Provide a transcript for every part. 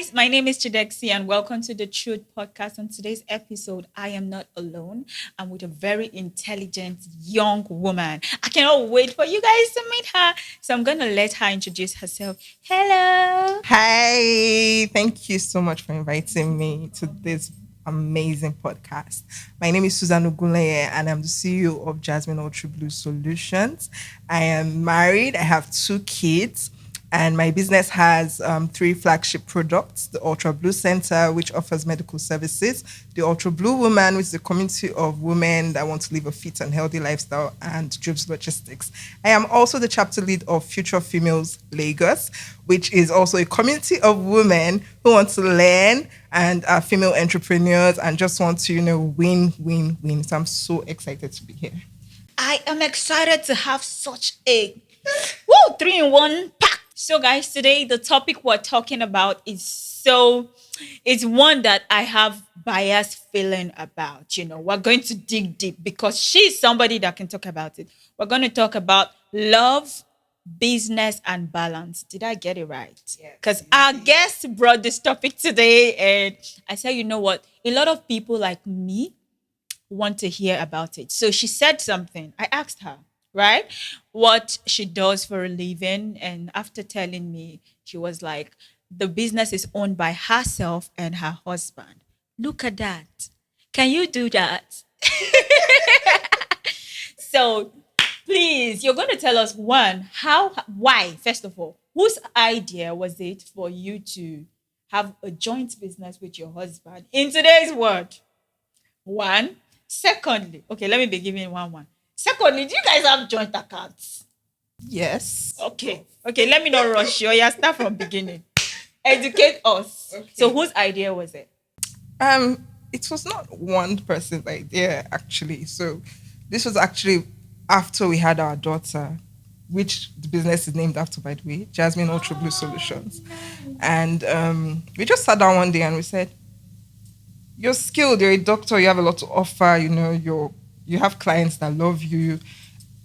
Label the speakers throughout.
Speaker 1: guys, my name is Chidexi and welcome to the Truth Podcast. On today's episode, I am not alone. I'm with a very intelligent young woman. I cannot wait for you guys to meet her. So I'm going to let her introduce herself. Hello.
Speaker 2: Hi, thank you so much for inviting me to this amazing podcast. My name is Susan Ogunleye and I'm the CEO of Jasmine Ultra Blue Solutions. I am married, I have 2 kids, and my business has 3 flagship products: the Ultra Blue Center, which offers medical services; the Ultra Blue Woman, which is a community of women that want to live a fit and healthy lifestyle; and Jobs Logistics. I am also the chapter lead of Future Females Lagos, which is also a community of women who want to learn and are female entrepreneurs and just want to, win, win, win. So I'm so excited to be here.
Speaker 1: I am excited to have such a 3-in-1 pack. So, guys, today the topic we're talking about it's one that I have biased feeling about. We're going to dig deep because she's somebody that can talk about it. We're going to talk about love, business, and balance. Did I get it right? Because our guest brought this topic today, and I said, you know what? A lot of people like me want to hear about it. So she said something. I asked her, right, what she does for a living. And after telling me, she was like, the business is owned by herself and her husband. Look at that. Can you do that? So please, you're going to tell us why, first of all, whose idea was it for you to have a joint business with your husband in today's world? One. Secondly, okay, let me be giving one. Secondly, do you guys have joint accounts?
Speaker 2: Yes.
Speaker 1: Okay, let me not rush you. Yeah, start from beginning. Educate us. Okay. So whose idea was it?
Speaker 2: It was not one person's idea, actually. So this was actually after we had our daughter, which the business is named after, by the way, Jasmine Ultra Blue Solutions. And we just sat down one day and we said, you're skilled, you're a doctor, you have a lot to offer, you have clients that love you.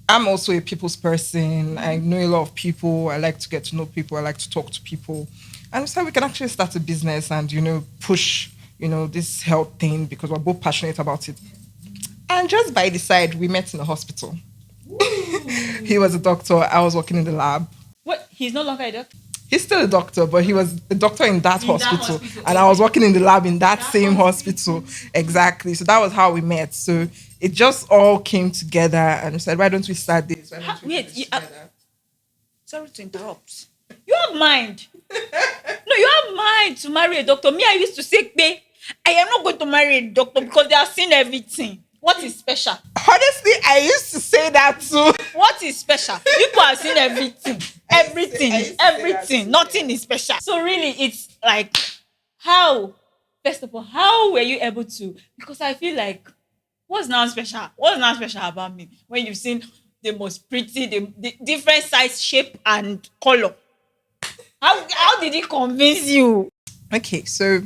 Speaker 2: I'm also a people's person. I know a lot of people. I like to get to know people. I like to talk to people. And we said we can actually start a business and, push, this health thing because we're both passionate about it. And just by the side, we met in the hospital. He was a doctor. I was working in the lab.
Speaker 1: What? He's no longer a doctor?
Speaker 2: He's still a doctor, but he was a doctor in that hospital. And I was working in the lab in that same hospital. Exactly. So that was how we met. So it just all came together and we said, why don't we start this? Why don't we do this together?
Speaker 1: Sorry to interrupt. You have mind. No, you have mind to marry a doctor. Me, I used to say, I am not going to marry a doctor because they have seen everything. What is special?
Speaker 2: Honestly, I used to say that too.
Speaker 1: What is special? People have seen everything. Everything. Nothing is special. So really, it's like, first of all, how were you able to? Because I feel like, what's now special? What's now special about me? When you've seen the most pretty, the different size, shape, and color. How did he convince you?
Speaker 2: Okay, so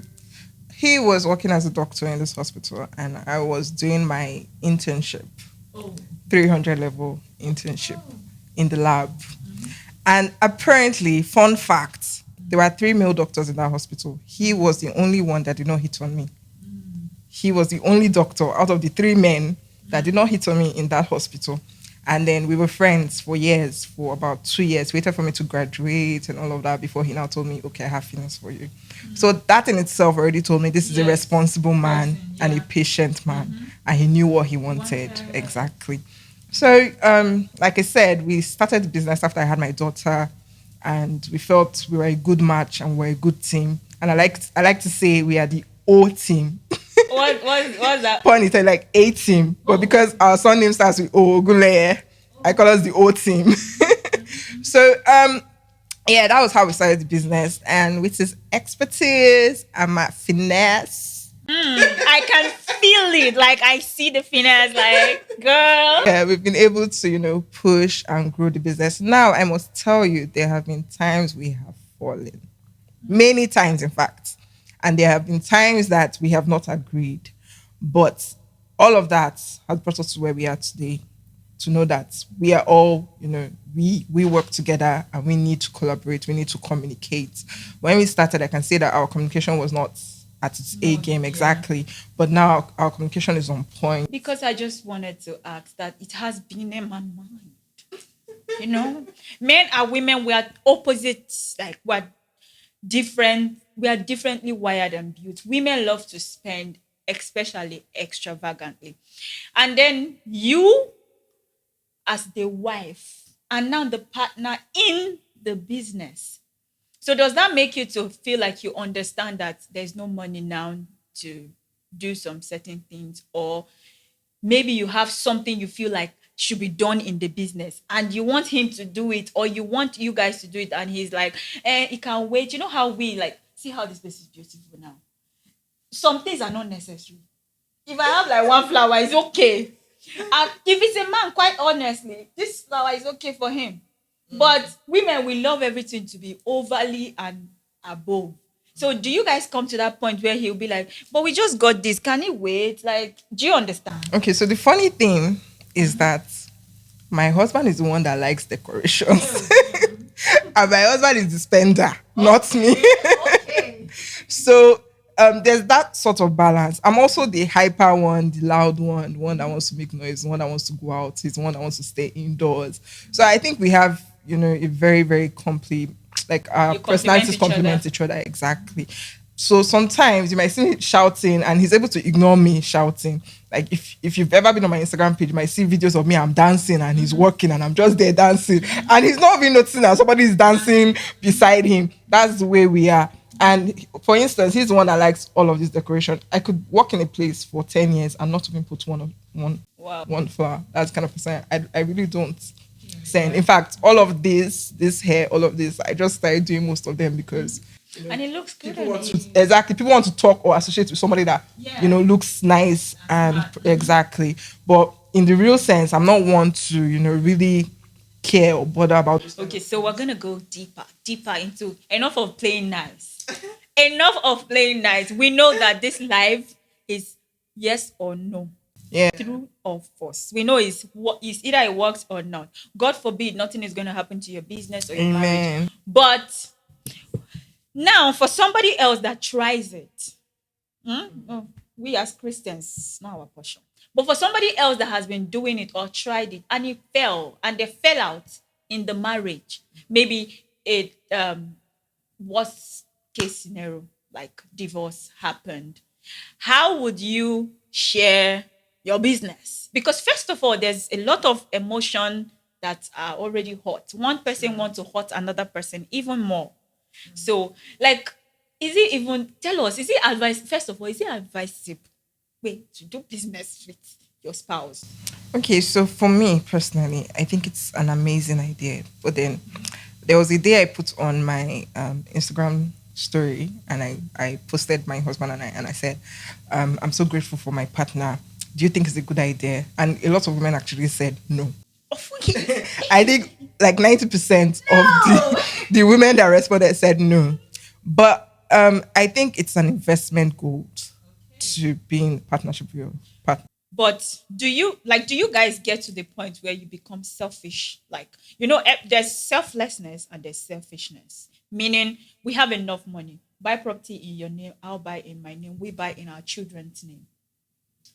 Speaker 2: he was working as a doctor in this hospital and I was doing my internship, 300 level internship in the lab. And apparently, fun fact, there were 3 male doctors in that hospital. He was the only one that did not hit on me. He was the only doctor out of the 3 men that did not hit on me in that hospital. And then we were friends for years, for about 2 years, waited for me to graduate and all of that before he now told me, okay, I have feelings for you. So that in itself already told me this is a responsible man and a patient man. And he knew what he wanted. Exactly. So, like I said, we started the business after I had my daughter and we felt we were a good match and we're a good team. And I like to say we are the O team.
Speaker 1: What's that?
Speaker 2: Funny, like A team. But because our son name starts with O, Ogunleye, I call us the O team. So, that was how we started the business. And with his expertise and my finesse.
Speaker 1: I can feel it. Like, I see the finesse. Like, girl.
Speaker 2: Yeah, we've been able to, push and grow the business. Now, I must tell you, there have been times we have fallen. Many times, in fact. And there have been times that we have not agreed. But all of that has brought us to where we are today. to know that we are all, we work together and we need to collaborate, we need to communicate. When we started, I can say that our communication was not at its A game exactly, but now our communication is on point.
Speaker 1: Because I just wanted to ask that it has been in my mind. You know, men and women, we are opposites, like we're different, we are differently wired and built. Women love to spend, especially extravagantly. And then you, as the wife, and now the partner in the business. So does that make you to feel like you understand that there's no money now to do some certain things, or maybe you have something you feel like should be done in the business and you want him to do it, or you want you guys to do it and he's like, he can wait. You know how we like, see how this place is beautiful now. Some things are not necessary. If I have like one flower, it's okay. And if it's a man, quite honestly, this flower is okay for him. But women, we love everything to be overly and above. So do you guys come to that point where he'll be like, but we just got this, can he wait? Like, do you understand?
Speaker 2: Okay, so the funny thing is that my husband is the one that likes decorations. And my husband is the spender, not me.
Speaker 1: Okay.
Speaker 2: So there's that sort of balance. I'm also the hyper one, the loud one, the one that wants to make noise, the one that wants to go out, he's the one that wants to stay indoors. So I think we have, a very, very complete, like our personalities complement each other. Exactly. So sometimes you might see me shouting and he's able to ignore me shouting. Like if you've ever been on my Instagram page, you might see videos of me, I'm dancing and he's working and I'm just there dancing. And he's not even noticing that somebody's dancing beside him. That's the way we are. And for instance, he's the one that likes all of this decoration. I could work in a place for 10 years and not even put one flower. That's the kind of person I really don't send. In fact, all of this hair, all of this, I just started doing most of them because
Speaker 1: and it looks good.
Speaker 2: People want to talk or associate with somebody that looks nice and exactly. But in the real sense, I'm not one to really care or bother about.
Speaker 1: Okay, so we're gonna go deeper into enough of playing nice. Enough of playing nice. We know that this life is yes or no.
Speaker 2: Yeah.
Speaker 1: True or false. We know it's either it works or not. God forbid nothing is gonna happen to your business or your marriage. But now, for somebody else that tries it, we as Christians, it's not our portion. But for somebody else that has been doing it or tried it and it fell and they fell out in the marriage, maybe it worst case scenario, like divorce happened, how would you share your business? Because first of all, there's a lot of emotion that are already hot. One person wants to hurt another person even more. So, like, is it even, tell us, is it advice, first of all, is it advisable to do business with your spouse?
Speaker 2: Okay, so for me personally, I think it's an amazing idea. But then there was a day I put on my Instagram story and I posted my husband and I said, I'm so grateful for my partner. Do you think it's a good idea? And a lot of women actually said no. I think like 90% of the women that responded said no. But I think it's an investment goal to be in partnership with your partner.
Speaker 1: But do you guys get to the point where you become selfish? Like, there's selflessness and there's selfishness. Meaning we have enough money. Buy property in your name, I'll buy in my name, we buy in our children's name.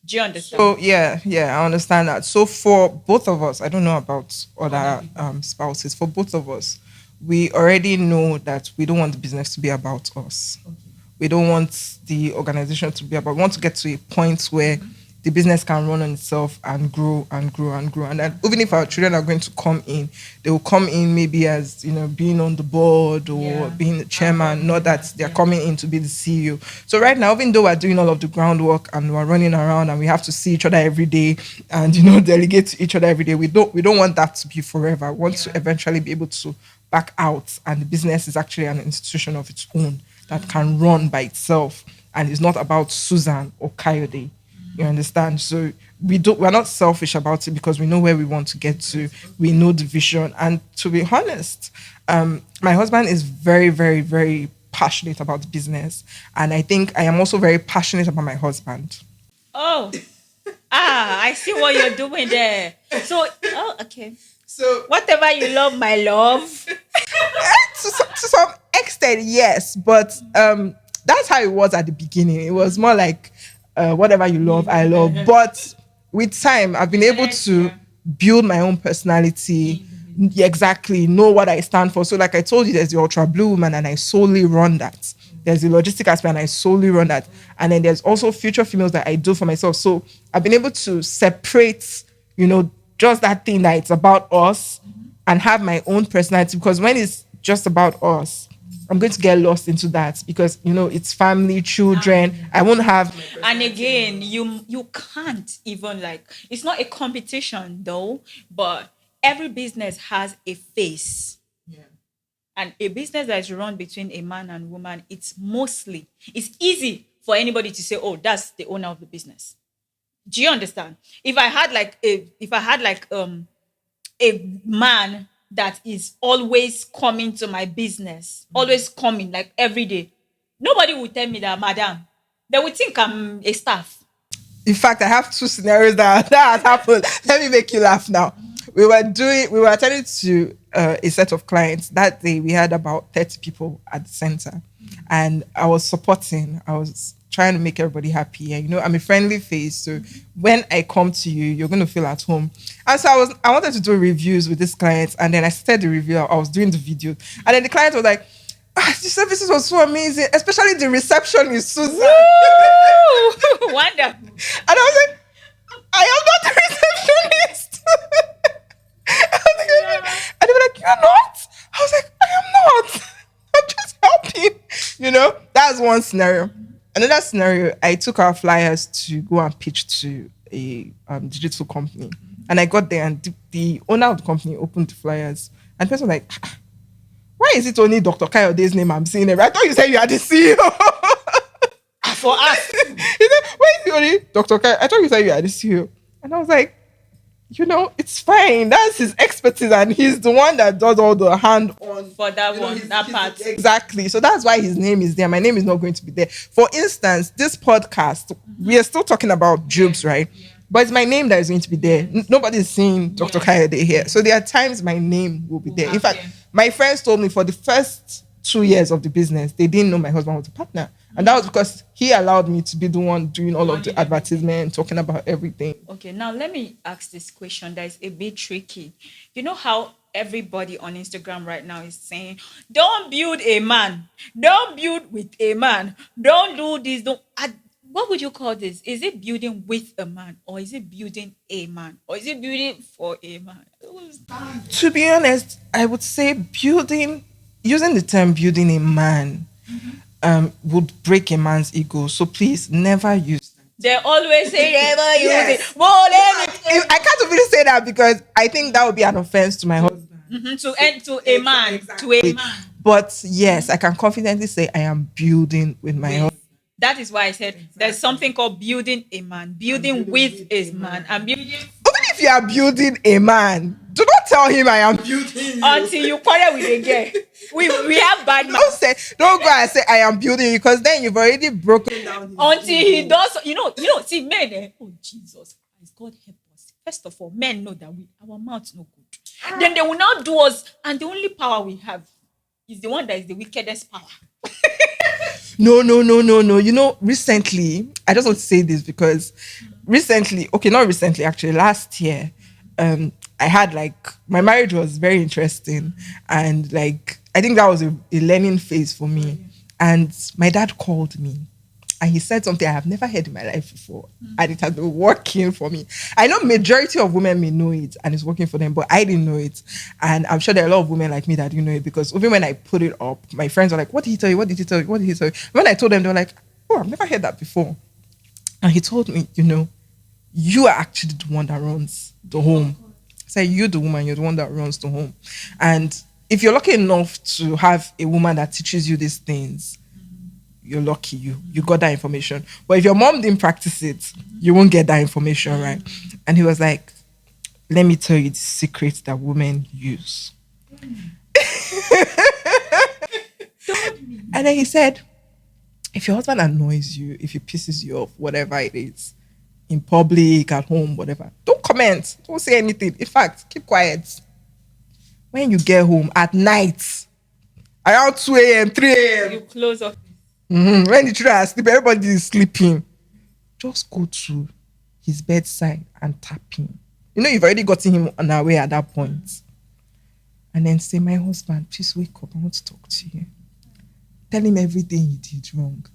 Speaker 1: Do you understand?
Speaker 2: So yeah, I understand that. So for both of us, I don't know about other spouses. For both of us, we already know that we don't want the business to be about us. Okay. We don't want the organization to be about. We want to get to a point where the business can run on itself and grow and grow and grow. And then even if our children are going to come in, they will come in maybe as, being on the board or being the chairman, not that they're coming in to be the CEO. So right now, even though we're doing all of the groundwork and we're running around and we have to see each other every day and, delegate to each other every day, we don't want that to be forever. We want to eventually be able to back out and the business is actually an institution of its own that can run by itself and is not about Susan or Coyote. You understand? So we're not selfish about it because we know where we want to get to. We know the vision. And to be honest, my husband is very, very, very passionate about the business. And I think I am also very passionate about my husband.
Speaker 1: Oh, I see what you're doing there. So, oh, okay.
Speaker 2: So
Speaker 1: Whatever you love, my love.
Speaker 2: to some extent, yes, but that's how it was at the beginning. It was more like whatever you love, I love. But with time, I've been able to build my own personality. Exactly, know what I stand for. So, like I told you, there's the Ultra Blue Woman, and I solely run that. There's the logistic aspect, and I solely run that. And then there's also Future Females that I do for myself. So I've been able to separate, just that thing that it's about us and have my own personality. Because when it's just about us, I'm going to get lost into that because, it's family, children. I won't have.
Speaker 1: And again, you can't even it's not a competition though, but every business has a face.
Speaker 2: Yeah.
Speaker 1: And a business that is run between a man and woman, it's easy for anybody to say, oh, that's the owner of the business. Do you understand? If I had a man that is always coming to my business, always coming like every day, nobody would tell me that, madam. They would think I'm a staff.
Speaker 2: In fact, I have two scenarios that has happened. Let me make you laugh now. We were attending to a set of clients. That day we had about 30 people at the center, and I was supporting. I was trying to make everybody happy. And I'm a friendly face, so when I come to you, you're going to feel at home. And so I wanted to do reviews with this client, and then I started the review. I was doing the video, and then the client was like, the services was so amazing, especially the receptionist, Susan.
Speaker 1: Wonderful.
Speaker 2: And I was like, I am not the receptionist. And they were like, you're not? I was like, I am not. I'm just helping. That's one scenario. Another scenario, I took our flyers to go and pitch to a digital company. And I got there, and the owner of the company opened the flyers. And the person was like, why is it only Dr. Kayode's name I'm seeing there? I thought you said you are the CEO.
Speaker 1: For us.
Speaker 2: He said, why is it only Dr. Kayo? I thought you said you are the CEO. And I was like, it's fine. That's his expertise, and he's the one that does all the hand-on
Speaker 1: for that that part.
Speaker 2: Exactly. So that's why his name is there. My name is not going to be there. For instance, this podcast, we are still talking about jobs, right? Yeah. But it's my name that is going to be there. Nobody's seeing Dr. Kayode here. So there are times my name will be there. In fact, my friends told me for the first 2 years of the business, they didn't know my husband was a partner. And that was because he allowed me to be the one doing all of the advertisement, talking about everything.
Speaker 1: Okay, now let me ask this question that is a bit tricky. You know how everybody on Instagram right now is saying, don't build a man. Don't build with a man. Don't do this. What would you call this? Is it building with a man? Or is it building a man? Or is it building for a man?
Speaker 2: To be honest, I would say using the term building a man, would break a man's ego. So please never use that.
Speaker 1: They always say never use it.
Speaker 2: I can't really say that because I think that would be an offense to my husband.
Speaker 1: Mm-hmm. To a man. Exactly. To a man.
Speaker 2: But yes, I can confidently say I am building with my husband.
Speaker 1: That is why I said there's something called building a man, building with a man, and building.
Speaker 2: Even if you are building a man, do not tell him I am building you.
Speaker 1: Until you quarrel with a girl. We have bad mouth.
Speaker 2: Don't go and say I am building you, because then you've already broken down.
Speaker 1: Until he does, see men. Oh Jesus Christ, God help us. First of all, men know that our mouth's no good. Then they will not do us, and the only power we have is the one that is the wickedest power.
Speaker 2: No. Recently, I just want to say this because not recently, actually, last year, I had my marriage was very interesting, and I think that was a learning phase for me. And my dad called me and he said something I have never heard in my life before, and it has been working for me. I know majority of women may know it and it's working for them, but I didn't know it. And I'm sure there are a lot of women like me that didn't know it, because even when I put it up, my friends were like, what did he tell you? What did he tell you? What did he tell you? When I told them, they were like, oh, I've never heard that before. And he told me, you are actually the one that runs the home. I said, you're the woman, you're the one that runs the home. And if you're lucky enough to have a woman that teaches you these things, you're lucky, you got that information. But if your mom didn't practice it, you won't get that information, right? And he was like, let me tell you the secret that women use. And then he said, if your husband annoys you, if he pisses you off, whatever it is, in public, at home, whatever, don't come comment. Don't say anything. In fact, keep quiet. When you get home at night, around 2 a.m., 3 a.m.,
Speaker 1: You close off.
Speaker 2: when the children are asleep, everybody is sleeping. Just go to his bedside and tap him. You know, you've already gotten him on our way at that point. And then say, my husband, please wake up. I want to talk to you. Tell him everything he did wrong.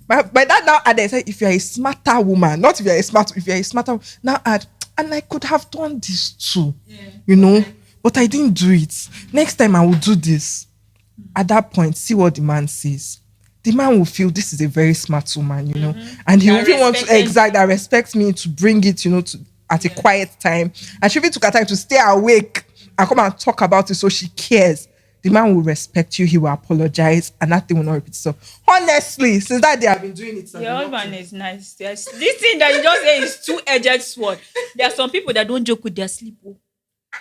Speaker 2: My dad now added, if you're a smarter woman, not if you're a smarter, now add, and I could have done this too, you know, but I didn't do it. Next time I will do this. At that point, see what the man says. The man will feel this is a very smart woman, you know, and he will even want to that respect me to bring it, you know, at a quiet time. And she even took her time to stay awake and come and talk about it, so she cares. The man will respect you, he will apologize, and that thing will not repeat itself. Honestly, since that day I've been doing it.
Speaker 1: Your husband is nice. Yes. This thing that you just say is two-edged sword. There are some people that don't joke with their sleep.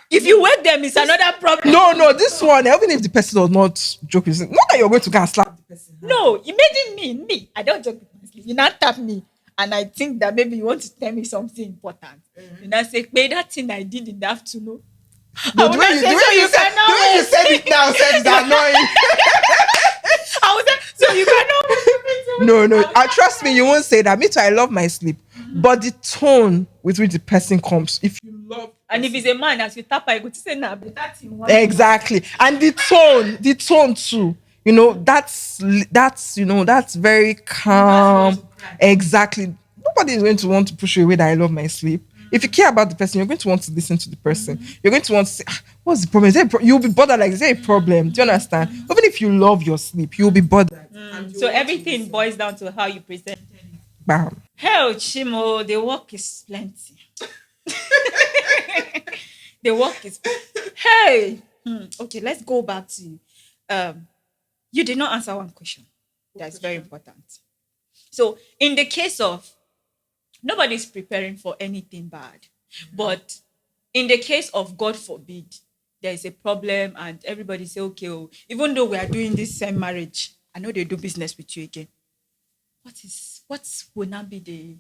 Speaker 1: If you wake them, it's another problem.
Speaker 2: No, this one, even if the person does not joke with you, not that you're going to go and slap the person.
Speaker 1: No, imagine me. I don't joke with my sleep. You not tap me, and I think that maybe you want to tell me something important. You not say, "Pay that thing I did in the afternoon."
Speaker 2: But the way you said it now says annoying.
Speaker 1: I was like, so you cannot.
Speaker 2: No. Trust me, you won't say that. Me too, I love my sleep. But the tone with which the person comes, if you love,
Speaker 1: and if it's a man, as you tap, I go to say, nah, but that's him.
Speaker 2: Exactly. And the tone too. You know, that's very calm. Exactly. Nobody is going to want to push you away that I love my sleep. If you care about the person, you're going to want to listen to the person. You're going to want to say, what's the problem? You'll be bothered, like, is there a problem? Do you understand? Even if you love your sleep, you'll be bothered.
Speaker 1: So everything boils down to how you present.
Speaker 2: Bam.
Speaker 1: Hell, Chimo, the work is plenty. The work is... Hey! Okay, let's go back to... you did not answer one question. That's very important. So, in the case of... Nobody's preparing for anything bad. But in the case of, God forbid, there is a problem and everybody say, okay, even though we are doing this same marriage, I know they do business with you again. What will not be the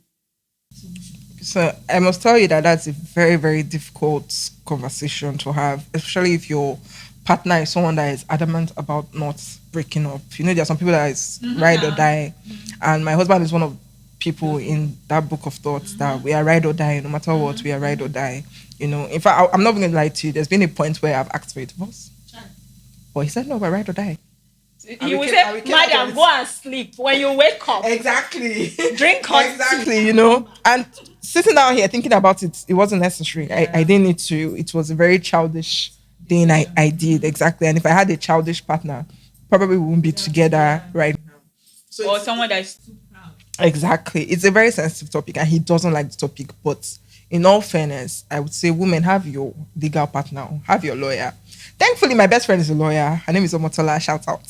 Speaker 1: solution?
Speaker 2: So I must tell you that that's a very, very difficult conversation to have, especially if your partner is someone that is adamant about not breaking up. You know, there are some people that is ride or die. And my husband is one of people in that book of thoughts that we are ride or die, no matter what, we are ride or die. You know, in fact, I'm not going to lie to you. There's been a point where I've asked for a divorce. But he said, no, we're ride or die.
Speaker 1: You will say, madam, go and sleep. When you wake up,
Speaker 2: exactly,
Speaker 1: drink hot
Speaker 2: tea. You know. And sitting down here thinking about it, it wasn't necessary. I didn't need to. It was a very childish thing I did, exactly. And if I had a childish partner, probably we wouldn't be together right now.
Speaker 1: So or someone that's too proud.
Speaker 2: Exactly. It's a very sensitive topic and he doesn't like the topic. But in all fairness, I would say women, have your legal partner, have your lawyer. Thankfully, my best friend is a lawyer. Her name is Omotola. Shout out.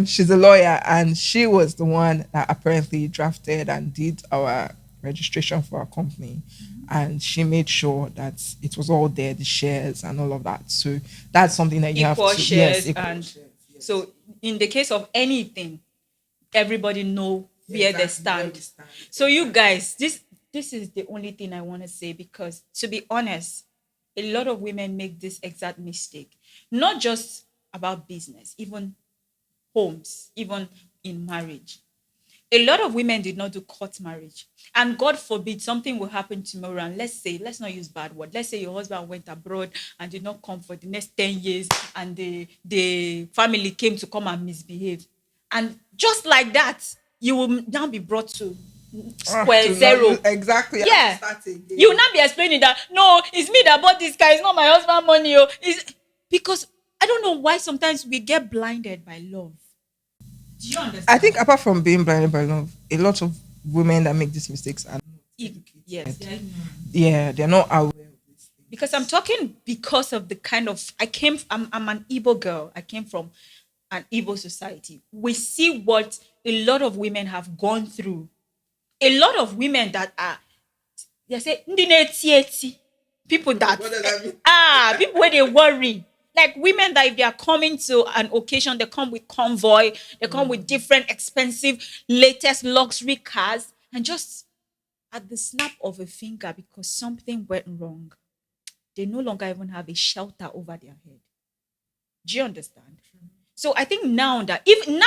Speaker 2: She's a lawyer and she was the one that apparently drafted and did our registration for our company. And she made sure that it was all there, the shares and all of that. So that's something that you
Speaker 1: equal
Speaker 2: have to...
Speaker 1: Shares
Speaker 2: equal
Speaker 1: and
Speaker 2: shares. Yes.
Speaker 1: So in the case of anything, everybody know where they stand. So you guys, this is the only thing I want to say, because to be honest, a lot of women make this exact mistake. Not just about business, even homes, even in marriage. A lot of women did not do court marriage. And God forbid something will happen tomorrow. And let's not use bad word. Let's say your husband went abroad and did not come for the next 10 years and the family came to come and misbehave. And just like that, you will now be brought to square zero.
Speaker 2: Exactly.
Speaker 1: Yeah. You will not be explaining that, no, it's me that bought this car. It's not my husband's money. It's because I don't know why sometimes we get blinded by love. Do you understand?
Speaker 2: I think apart from being blinded by love, a lot of women that make these mistakes are not educated.
Speaker 1: Yes.
Speaker 2: Yeah, they're not aware of this thing.
Speaker 1: Because I'm talking because of the kind of I'm an Igbo girl. I came from an Igbo society. We see what a lot of women have gone through. A lot of women that are, they say, people that,
Speaker 2: what does that mean?
Speaker 1: People where they worry. Like women that if they are coming to an occasion, they come with convoy, they come with different expensive, latest luxury cars, and just at the snap of a finger, because something went wrong, they no longer even have a shelter over their head. Do you understand? So I think now that even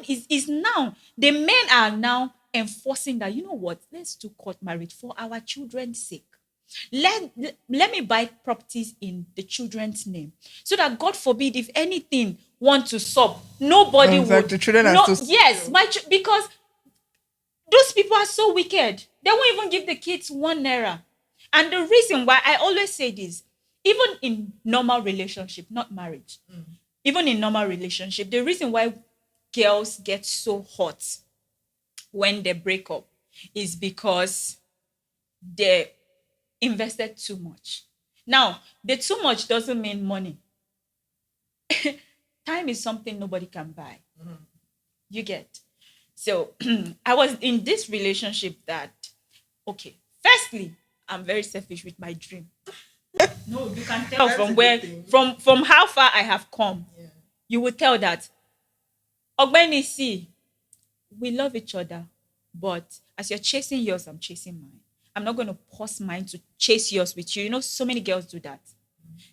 Speaker 1: is now the men are now enforcing that, you know what, let's do court marriage for our children's sake. Let me buy properties in the children's name, so that God forbid if anything want to stop, nobody would.
Speaker 2: The children
Speaker 1: no,
Speaker 2: are so
Speaker 1: yes, because those people are so wicked. They won't even give the kids 1 naira. And the reason why I always say this, even in normal relationship, not marriage, even in normal relationship, the reason why girls get so hot when they break up is because they invested too much. Now, the too much doesn't mean money. Time is something nobody can buy. You get. So I was in this relationship that, okay, firstly, I'm very selfish with my dream. No, you can tell from where, from how far I have come. Yeah. You will tell that, Ogbeni, see, we love each other, but as you're chasing yours, I'm chasing mine. I'm not going to pause mine to chase yours with you. You know, so many girls do that.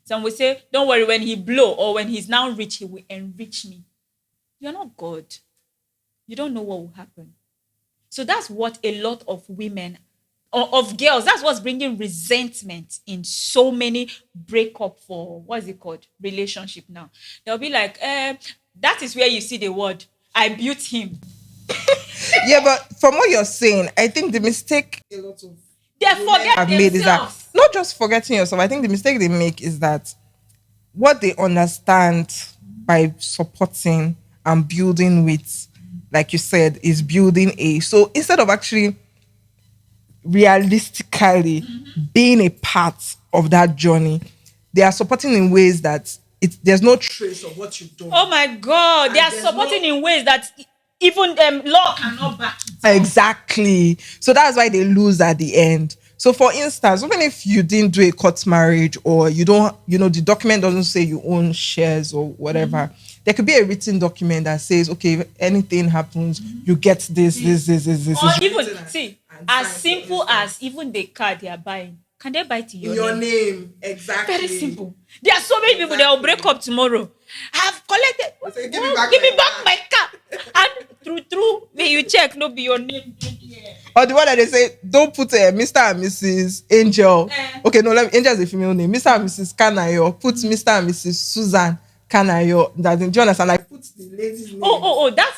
Speaker 1: Some will say, don't worry, when he blow or when he's now rich, he will enrich me. You're not God. You don't know what will happen. So that's what a lot of women, or of girls, that's what's bringing resentment in so many breakup for, what's it called, relationship now. They'll be like, that is where you see the word, I built him.
Speaker 2: Yeah, but from what you're saying, I think the mistake a lot of
Speaker 1: they forget
Speaker 2: have
Speaker 1: themselves.
Speaker 2: made is that not just forgetting yourself. I think the mistake they make is that what they understand by supporting and building with, like you said, is building a. So instead of actually realistically being a part of that journey, they are supporting in ways that there's no trace of what you've done.
Speaker 1: Oh my God, and they are supporting in ways that even law cannot back it.
Speaker 2: Exactly. So that's why they lose at the end. So for instance, even if you didn't do a court marriage, or you don't, the document doesn't say you own shares or whatever, there could be a written document that says, okay, if anything happens, you get this.
Speaker 1: Or even, see, as simple as even the car they are buying, can they buy it in your name?
Speaker 2: Exactly.
Speaker 1: Very simple. There are so many people that will break up tomorrow. I've collected.
Speaker 2: Say,
Speaker 1: give me back my car. And through, may you check, no be your name.
Speaker 2: Or the one that they say, don't put Mr. and Mrs. Angel. Okay, no, Angel is a female name. Mr. and Mrs. Kanayo. Put Mr. and Mrs. Susan Kanayo. Do you understand? Like, put the lady's name.
Speaker 1: Oh, that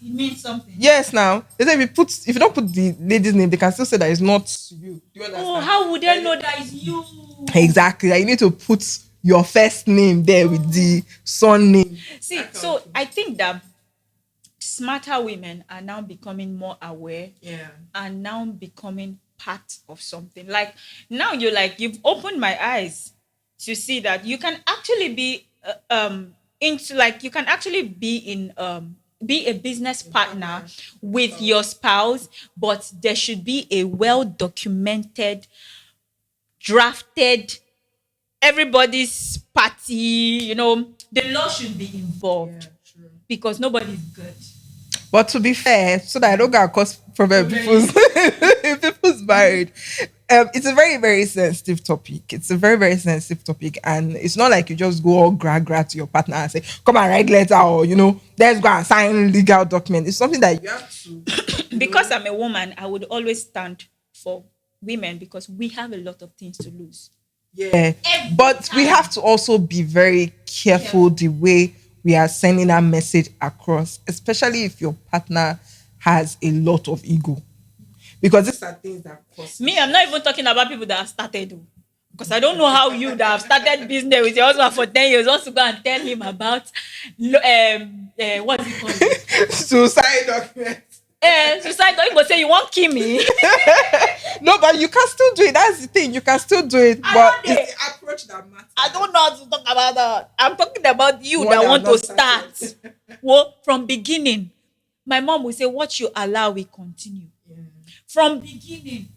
Speaker 1: it means something.
Speaker 2: Yes, now. They say if you don't put the lady's name, they can still say that it's not you. Do you understand?
Speaker 1: Oh, how would they know that it's you?
Speaker 2: Exactly. Like, you need to put your first name there with the son name.
Speaker 1: See, so I think that smarter women are now becoming more aware, and now becoming part of something. Like now you've opened my eyes to see that you can actually be be a business partner with your spouse, but there should be a well documented, drafted, everybody's party, the law should be involved, because nobody's good.
Speaker 2: But to be fair, so that I don't get cause problem people's marriage, it's a very, very sensitive topic. It's a very, very sensitive topic, and it's not like you just go all gra to your partner and say, "Come and write letter," or let's go and sign legal document. It's something that you have to.
Speaker 1: Because I'm a woman, I would always stand for women, because we have a lot of things to lose.
Speaker 2: Yeah, but we have to also be very careful the way we are sending that message across, especially if your partner has a lot of ego. Because these are things that cost.
Speaker 1: Me, I'm not even talking about people that have started. Because I don't know how you that have started business with your husband for 10 years also go and tell him about what is it called?
Speaker 2: Suicide documents.
Speaker 1: Suicide documents. But say you won't kill me.
Speaker 2: No, but you can still do it. That's the thing. You can still do it. But it's the approach that matters.
Speaker 1: I don't know how to talk about that. I'm talking about you that want to start. Well, from beginning, my mom will say, what you allow will continue. Yeah. From beginning.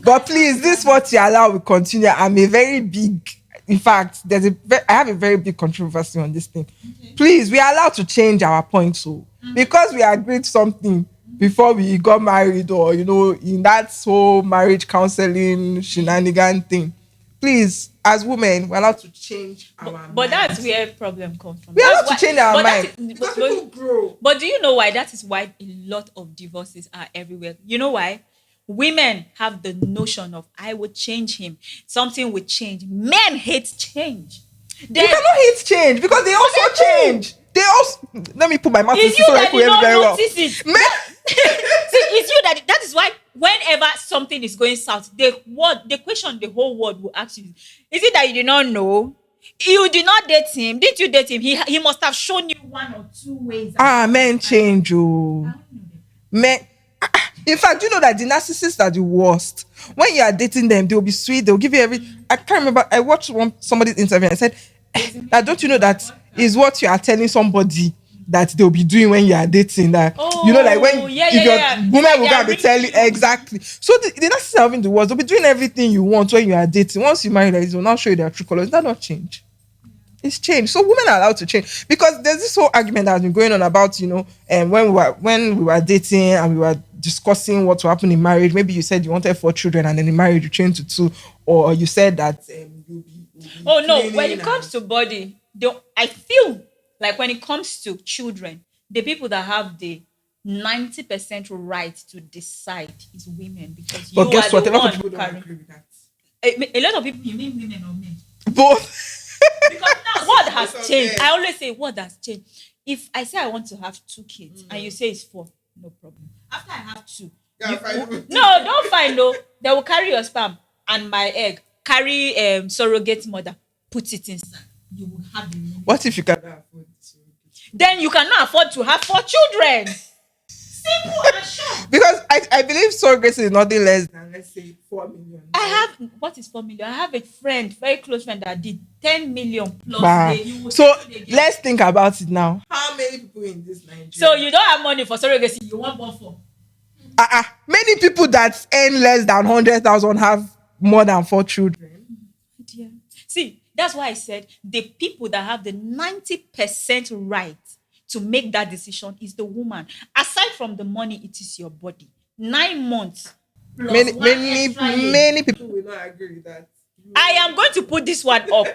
Speaker 2: But please, this what you allow will continue. I'm a very big, in fact, I have a very big controversy on this thing. Okay. Please, we are allowed to change our point. So because we agreed something, before we got married, or in that whole marriage counseling shenanigan thing. Please, as women, we're allowed to change our mind.
Speaker 1: But that's where problem comes from.
Speaker 2: We're
Speaker 1: That's
Speaker 2: allowed to change our
Speaker 1: but that
Speaker 2: mind.
Speaker 1: is-
Speaker 2: Because people grow.
Speaker 1: But do you know why? That is why a lot of divorces are everywhere. You know why? Women have the notion of I would change him. Something would change. Men hate change.
Speaker 2: You cannot hate change because they also change. They also, let me put my mouth in
Speaker 1: It's you
Speaker 2: so
Speaker 1: that
Speaker 2: people
Speaker 1: did
Speaker 2: hear me
Speaker 1: not
Speaker 2: very well.
Speaker 1: notice it.
Speaker 2: Men,
Speaker 1: See, it's you that is why whenever something is going south, the question the whole world will ask you is it that you did not know? You did not date him. Didn't you date him? He must have shown you one or two ways.
Speaker 2: men change. Oh, men. In fact, you know that the narcissists are the worst. When you are dating them, they'll be sweet. They'll give you every. I can't remember. I watched somebody's interview and I said, that don't you know that is what you are telling somebody that they'll be doing when you are dating. That like when woman will go and be telling exactly. So the narcissists are having the worst. They'll be doing everything you want when you are dating. Once you marry, they'll now show you their true colors. That not change. It's changed. So women are allowed to change because there's this whole argument that has been going on about when we were dating and we were discussing what will happen in marriage. Maybe you said you wanted 4 children and then in marriage you changed to 2, or you said that you'll be
Speaker 1: oh no, when it comes to body, I feel like when it comes to children, the people that have the 90% right to decide is women, because
Speaker 2: but
Speaker 1: you
Speaker 2: guess
Speaker 1: are
Speaker 2: what?
Speaker 1: the
Speaker 2: A lot
Speaker 1: one
Speaker 2: of people don't
Speaker 1: carrying.
Speaker 2: agree with that.
Speaker 1: A lot of people, you mean women or men?
Speaker 2: Both.
Speaker 1: Because now what has
Speaker 2: It's
Speaker 1: changed?
Speaker 2: okay.
Speaker 1: I always say what has changed. If I say I want to have 2 kids and you say it's 4, no problem. After I have 2, no, don't find no. They will carry your sperm and my egg, carry surrogate mother, put it inside. You will have the remaining.
Speaker 2: What if you cannot afford it?
Speaker 1: Then you cannot afford to have 4 children. Simple and short.
Speaker 2: Because I believe surrogacy is nothing less than, let's say, 4 million.
Speaker 1: I have what is 4 million? I have a friend, very close friend, that did 10 million plus.
Speaker 2: Bah.
Speaker 1: You will
Speaker 2: So
Speaker 1: settle the girl.
Speaker 2: let's think about it now. How many people in this Nigeria?
Speaker 1: So you don't have money for surrogacy, you want born for.
Speaker 2: Many people that earn less than 100,000 have more than 4 children.
Speaker 1: Dear. See, that's why I said the people that have the 90% right to make that decision is the woman. Aside from the money, it is your body. 9 months. plus
Speaker 2: Many,
Speaker 1: one
Speaker 2: many,
Speaker 1: extra year.
Speaker 2: many people will not agree with that.
Speaker 1: I am going to put this one up.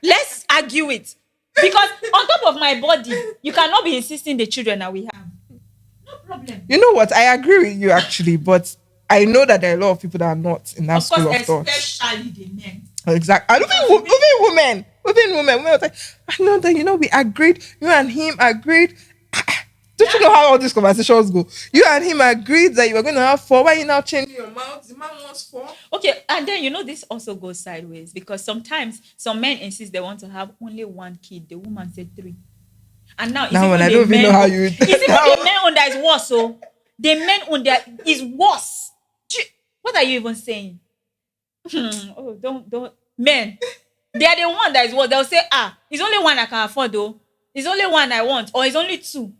Speaker 1: Let's argue it. Because on top of my body, you cannot be insisting the children that we have. No problem.
Speaker 2: You know what? I agree with you actually, but I know that there are a lot of people that are not in that
Speaker 1: Of
Speaker 2: school
Speaker 1: course,
Speaker 2: of thought.
Speaker 1: especially the men.
Speaker 2: Exactly. And even women. Women was like, I know that, we agreed. You and him agreed. Don't you know how all these conversations go? You and him agreed that you were going to have 4. Why are you now changing your mouth? The man wants 4.
Speaker 1: Okay, and then this also goes sideways, because sometimes some men insist they want to have only 1 kid. The woman said 3. And now,
Speaker 2: Now when I don't even know how you...
Speaker 1: It's even the men on that is worse. So the men on that is worse. What are you even saying? Oh, don't. Men, they are the one that is worse. They'll say, it's only 1 I can afford though. It's only 1 I want, or it's only 2.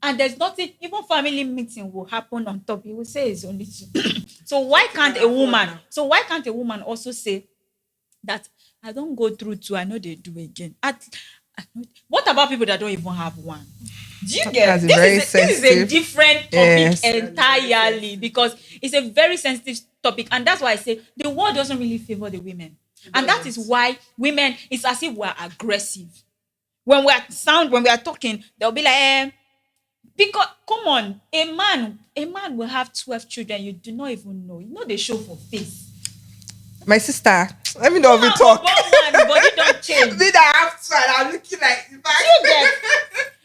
Speaker 1: And there's nothing, even family meeting will happen on top. He will say it's only 2. So why can't a woman also say that I don't go through 2, I know they do again. What about people that don't even have 1? Do you get? This is a different topic entirely, because it's a very sensitive topic, and that's why I say the world doesn't really favor the women, and that is why women, it's as if we're aggressive. When we are talking, they'll be like, because come on, a man will have 12 children. You do not even know. They show for face.
Speaker 2: My sister, let me know if we talk.
Speaker 1: Body don't change.
Speaker 2: Me that I have 2 and I'm looking like...
Speaker 1: You get?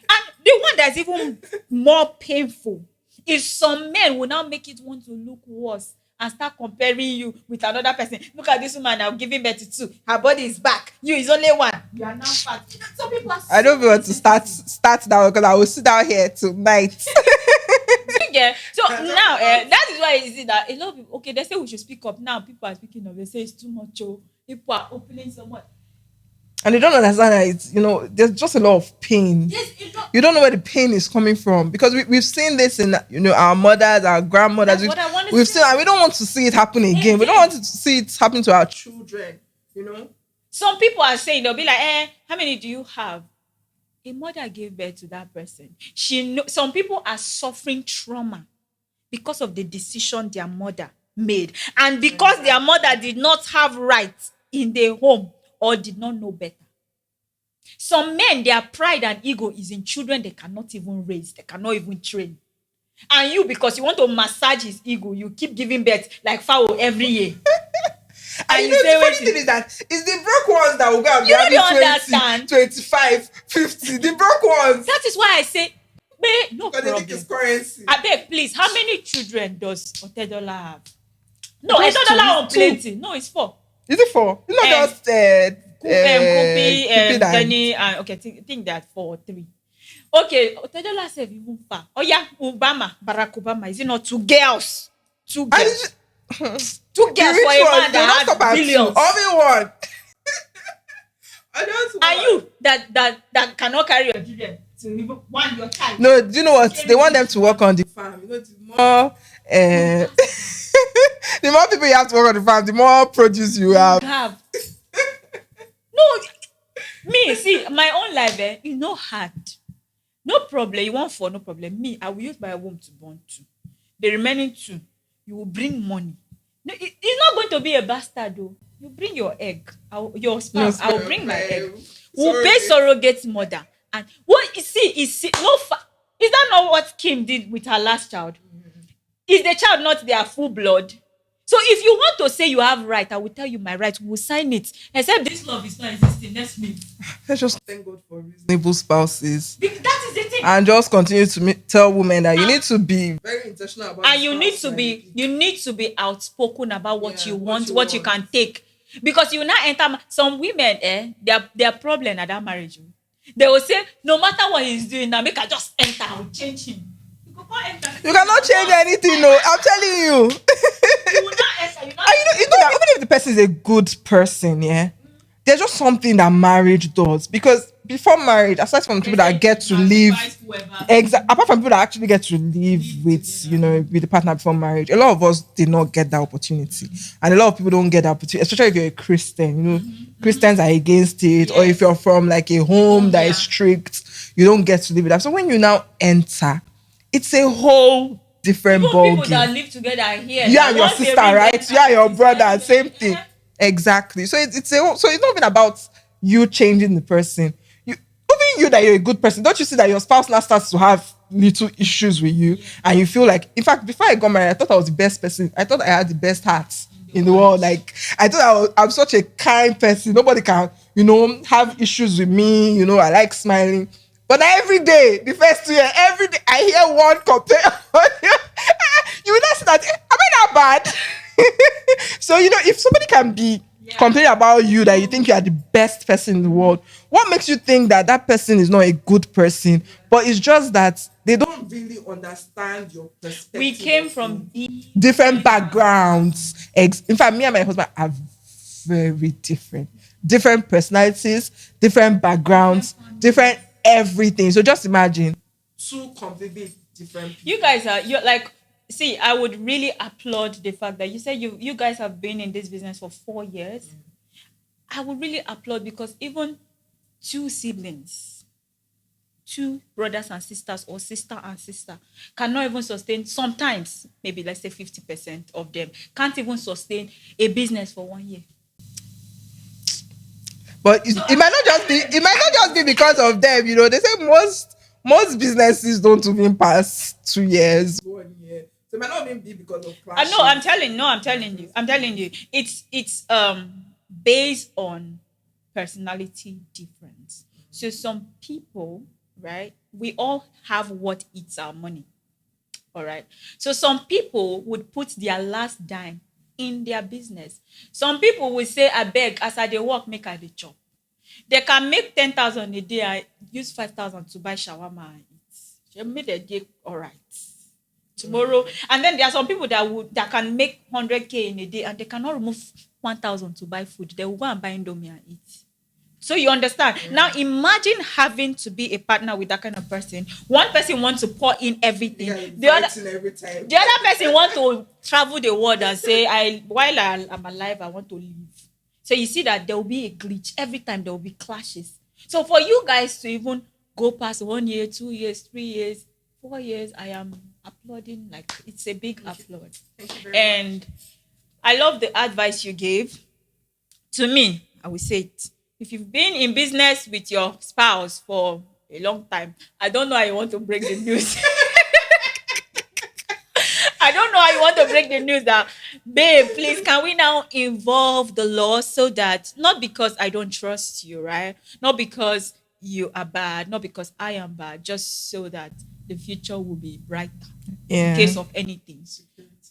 Speaker 1: And the one that's even more painful is some men will now make it want to look worse and start comparing you with another person. Look at this woman now giving birth to 2. Her body is back. You is only 1. You are now fat. Some people are...
Speaker 2: I don't want to start now because I will sit down here tonight.
Speaker 1: Yeah. So now, that is why you see that a lot of people, okay, they say we should speak up. Now people are speaking up. They say it's too much. People are opening so much.
Speaker 2: And they don't understand that it's, there's just a lot of pain.
Speaker 1: Yes,
Speaker 2: you don't know where the pain is coming from, because we've seen this in, our mothers, our grandmothers.
Speaker 1: That's what I want to
Speaker 2: we've
Speaker 1: say.
Speaker 2: seen, and we don't want to see it happen again. We don't want to see it happen to our children,
Speaker 1: Some people are saying, they'll be like, how many do you have? A mother gave birth to that person. Some people are suffering trauma because of the decision their mother made, and because their mother did not have rights in their home or did not know better. Some men, their pride and ego is in children they cannot even raise, they cannot even train. And you, because you want to massage his ego, you keep giving birth like fowl every year.
Speaker 2: And you know, the funny thing is that it's the broke ones that will go and be
Speaker 1: You
Speaker 2: having
Speaker 1: don't
Speaker 2: 20,
Speaker 1: understand.
Speaker 2: 25, 50. The broke ones.
Speaker 1: That is why I say, babe, no
Speaker 2: Because they think it's
Speaker 1: problem.
Speaker 2: currency.
Speaker 1: I beg, please, how many children does Otedola have? No,
Speaker 2: Just
Speaker 1: Otedola on
Speaker 2: two.
Speaker 1: plenty. No, it's 4.
Speaker 2: Is it 4? It's not just
Speaker 1: Kupi,
Speaker 2: Cupid and-
Speaker 1: Jenny, and okay, think that 4 or 3. Okay, Otedola said even far. Oh yeah, Barack Obama. Is it not 2 girls? 2
Speaker 2: And
Speaker 1: girls.
Speaker 2: it's-
Speaker 1: 2
Speaker 2: the
Speaker 1: girls
Speaker 2: rich
Speaker 1: for a
Speaker 2: ones,
Speaker 1: man
Speaker 2: they don't
Speaker 1: that
Speaker 2: stop
Speaker 1: has
Speaker 2: at
Speaker 1: billions.
Speaker 2: 2. Only one. I don't
Speaker 1: And you that cannot carry your children to even one your child.
Speaker 2: No, do you know what? They want them to work on the farm. You know, the more the more people you have to work on the farm, the more produce you have.
Speaker 1: No, me, see, my own life, is not hard. No problem. You want 4, no problem. Me, I will use my womb to born 2. The remaining 2, you will bring money. No, it's not going to be a bastard, though. You bring your egg, your sperm. I will bring my egg. We'll pay surrogate mother. And what you see is that not what Kim did with her last child? Is the child not their full blood? So if you want to say you have right, I will tell you my right. We'll sign it. Except this love is not existing. Let's leave.
Speaker 2: Let's just thank God for reasonable spouses.
Speaker 1: That is the thing.
Speaker 2: And just continue to tell women that you need to be very intentional about.
Speaker 1: And you need to be outspoken about what you want, what you can take. Because you now enter some women, their problem at that marriage. They will say, no matter what he's doing now, make I just enter, I will change him.
Speaker 2: You cannot change anything, no. I'm telling you.
Speaker 1: You will not enter.
Speaker 2: And you know that even if the person is a good person, there's just something that marriage does. Because before marriage, aside from people that get to live, apart from people that actually get to live with, with the partner before marriage, a lot of us did not get that opportunity. And a lot of people don't get that opportunity, especially if you're a Christian. Christians are against it. Or if you're from like a home that is strict, you don't get to live with that. So when you now enter, it's a whole different ball
Speaker 1: people
Speaker 2: game.
Speaker 1: that live together here.
Speaker 2: You and your sister, right? You and your brother, same thing. Exactly. So it's not even about you changing the person. Even you that you're a good person, don't you see that your spouse now starts to have little issues with you, and you feel like, in fact, before I got married, I thought I was the best person. I thought I had the best heart in the world. Like I thought I'm such a kind person. Nobody can, have issues with me. I like smiling. But every day, the first 2 years, every day, I hear one complaint. You will not say that, am I that bad? So, if somebody can be complaining about you, that you think you are the best person in the world, what makes you think that that person is not a good person? But it's just that they don't really understand your perspective.
Speaker 1: We came from
Speaker 2: different backgrounds. In fact, me and my husband are very different. Different personalities, different backgrounds, different everything. So just imagine 2 completely different people.
Speaker 1: You guys you're like, see, I would really applaud the fact that you said you guys have been in this business for 4 years. I would really applaud, because even 2 siblings, 2 brothers and sisters, or sister and sister, cannot even sustain, sometimes maybe let's say 50% of them can't even sustain a business for 1 year.
Speaker 2: But it might not just be because of them. They say most businesses don't even pass 2 years, 1 year. So it might not even be because of clashes.
Speaker 1: I'm telling you. It's based on personality difference. So some people, right, we all have what eats our money. All right. So some people would put their last dime in their business. Some people will say, I beg, as I dey work, make I dey chop. They can make 10,000 a day. I use 5,000 to buy shawarma and eat. They made a day all right. Tomorrow, and then there are some people that can make 100K in a day, and they cannot remove 1,000 to buy food. They will go and buy Indomie and eat. So you understand? Now imagine having to be a partner with that kind of person. One person wants to pour in everything. The other person wants to travel the world and say, while I'm alive, I want to live. So you see that there will be a glitch. Every time there will be clashes. So for you guys to even go past 1 year, 2 years, 3 years, 4 years, I am applauding, like it's a big applaud.
Speaker 2: Thank you very much.
Speaker 1: And I love the advice you gave. To me, I will say it. If you've been in business with your spouse for a long time, I don't know how you want to break the news. I don't know how you want to break the news that, babe, please, can we now involve the law so that, not because I don't trust you, right? Not because you are bad, not because I am bad, just so that the future will be brighter in
Speaker 2: Yeah.
Speaker 1: case of anything.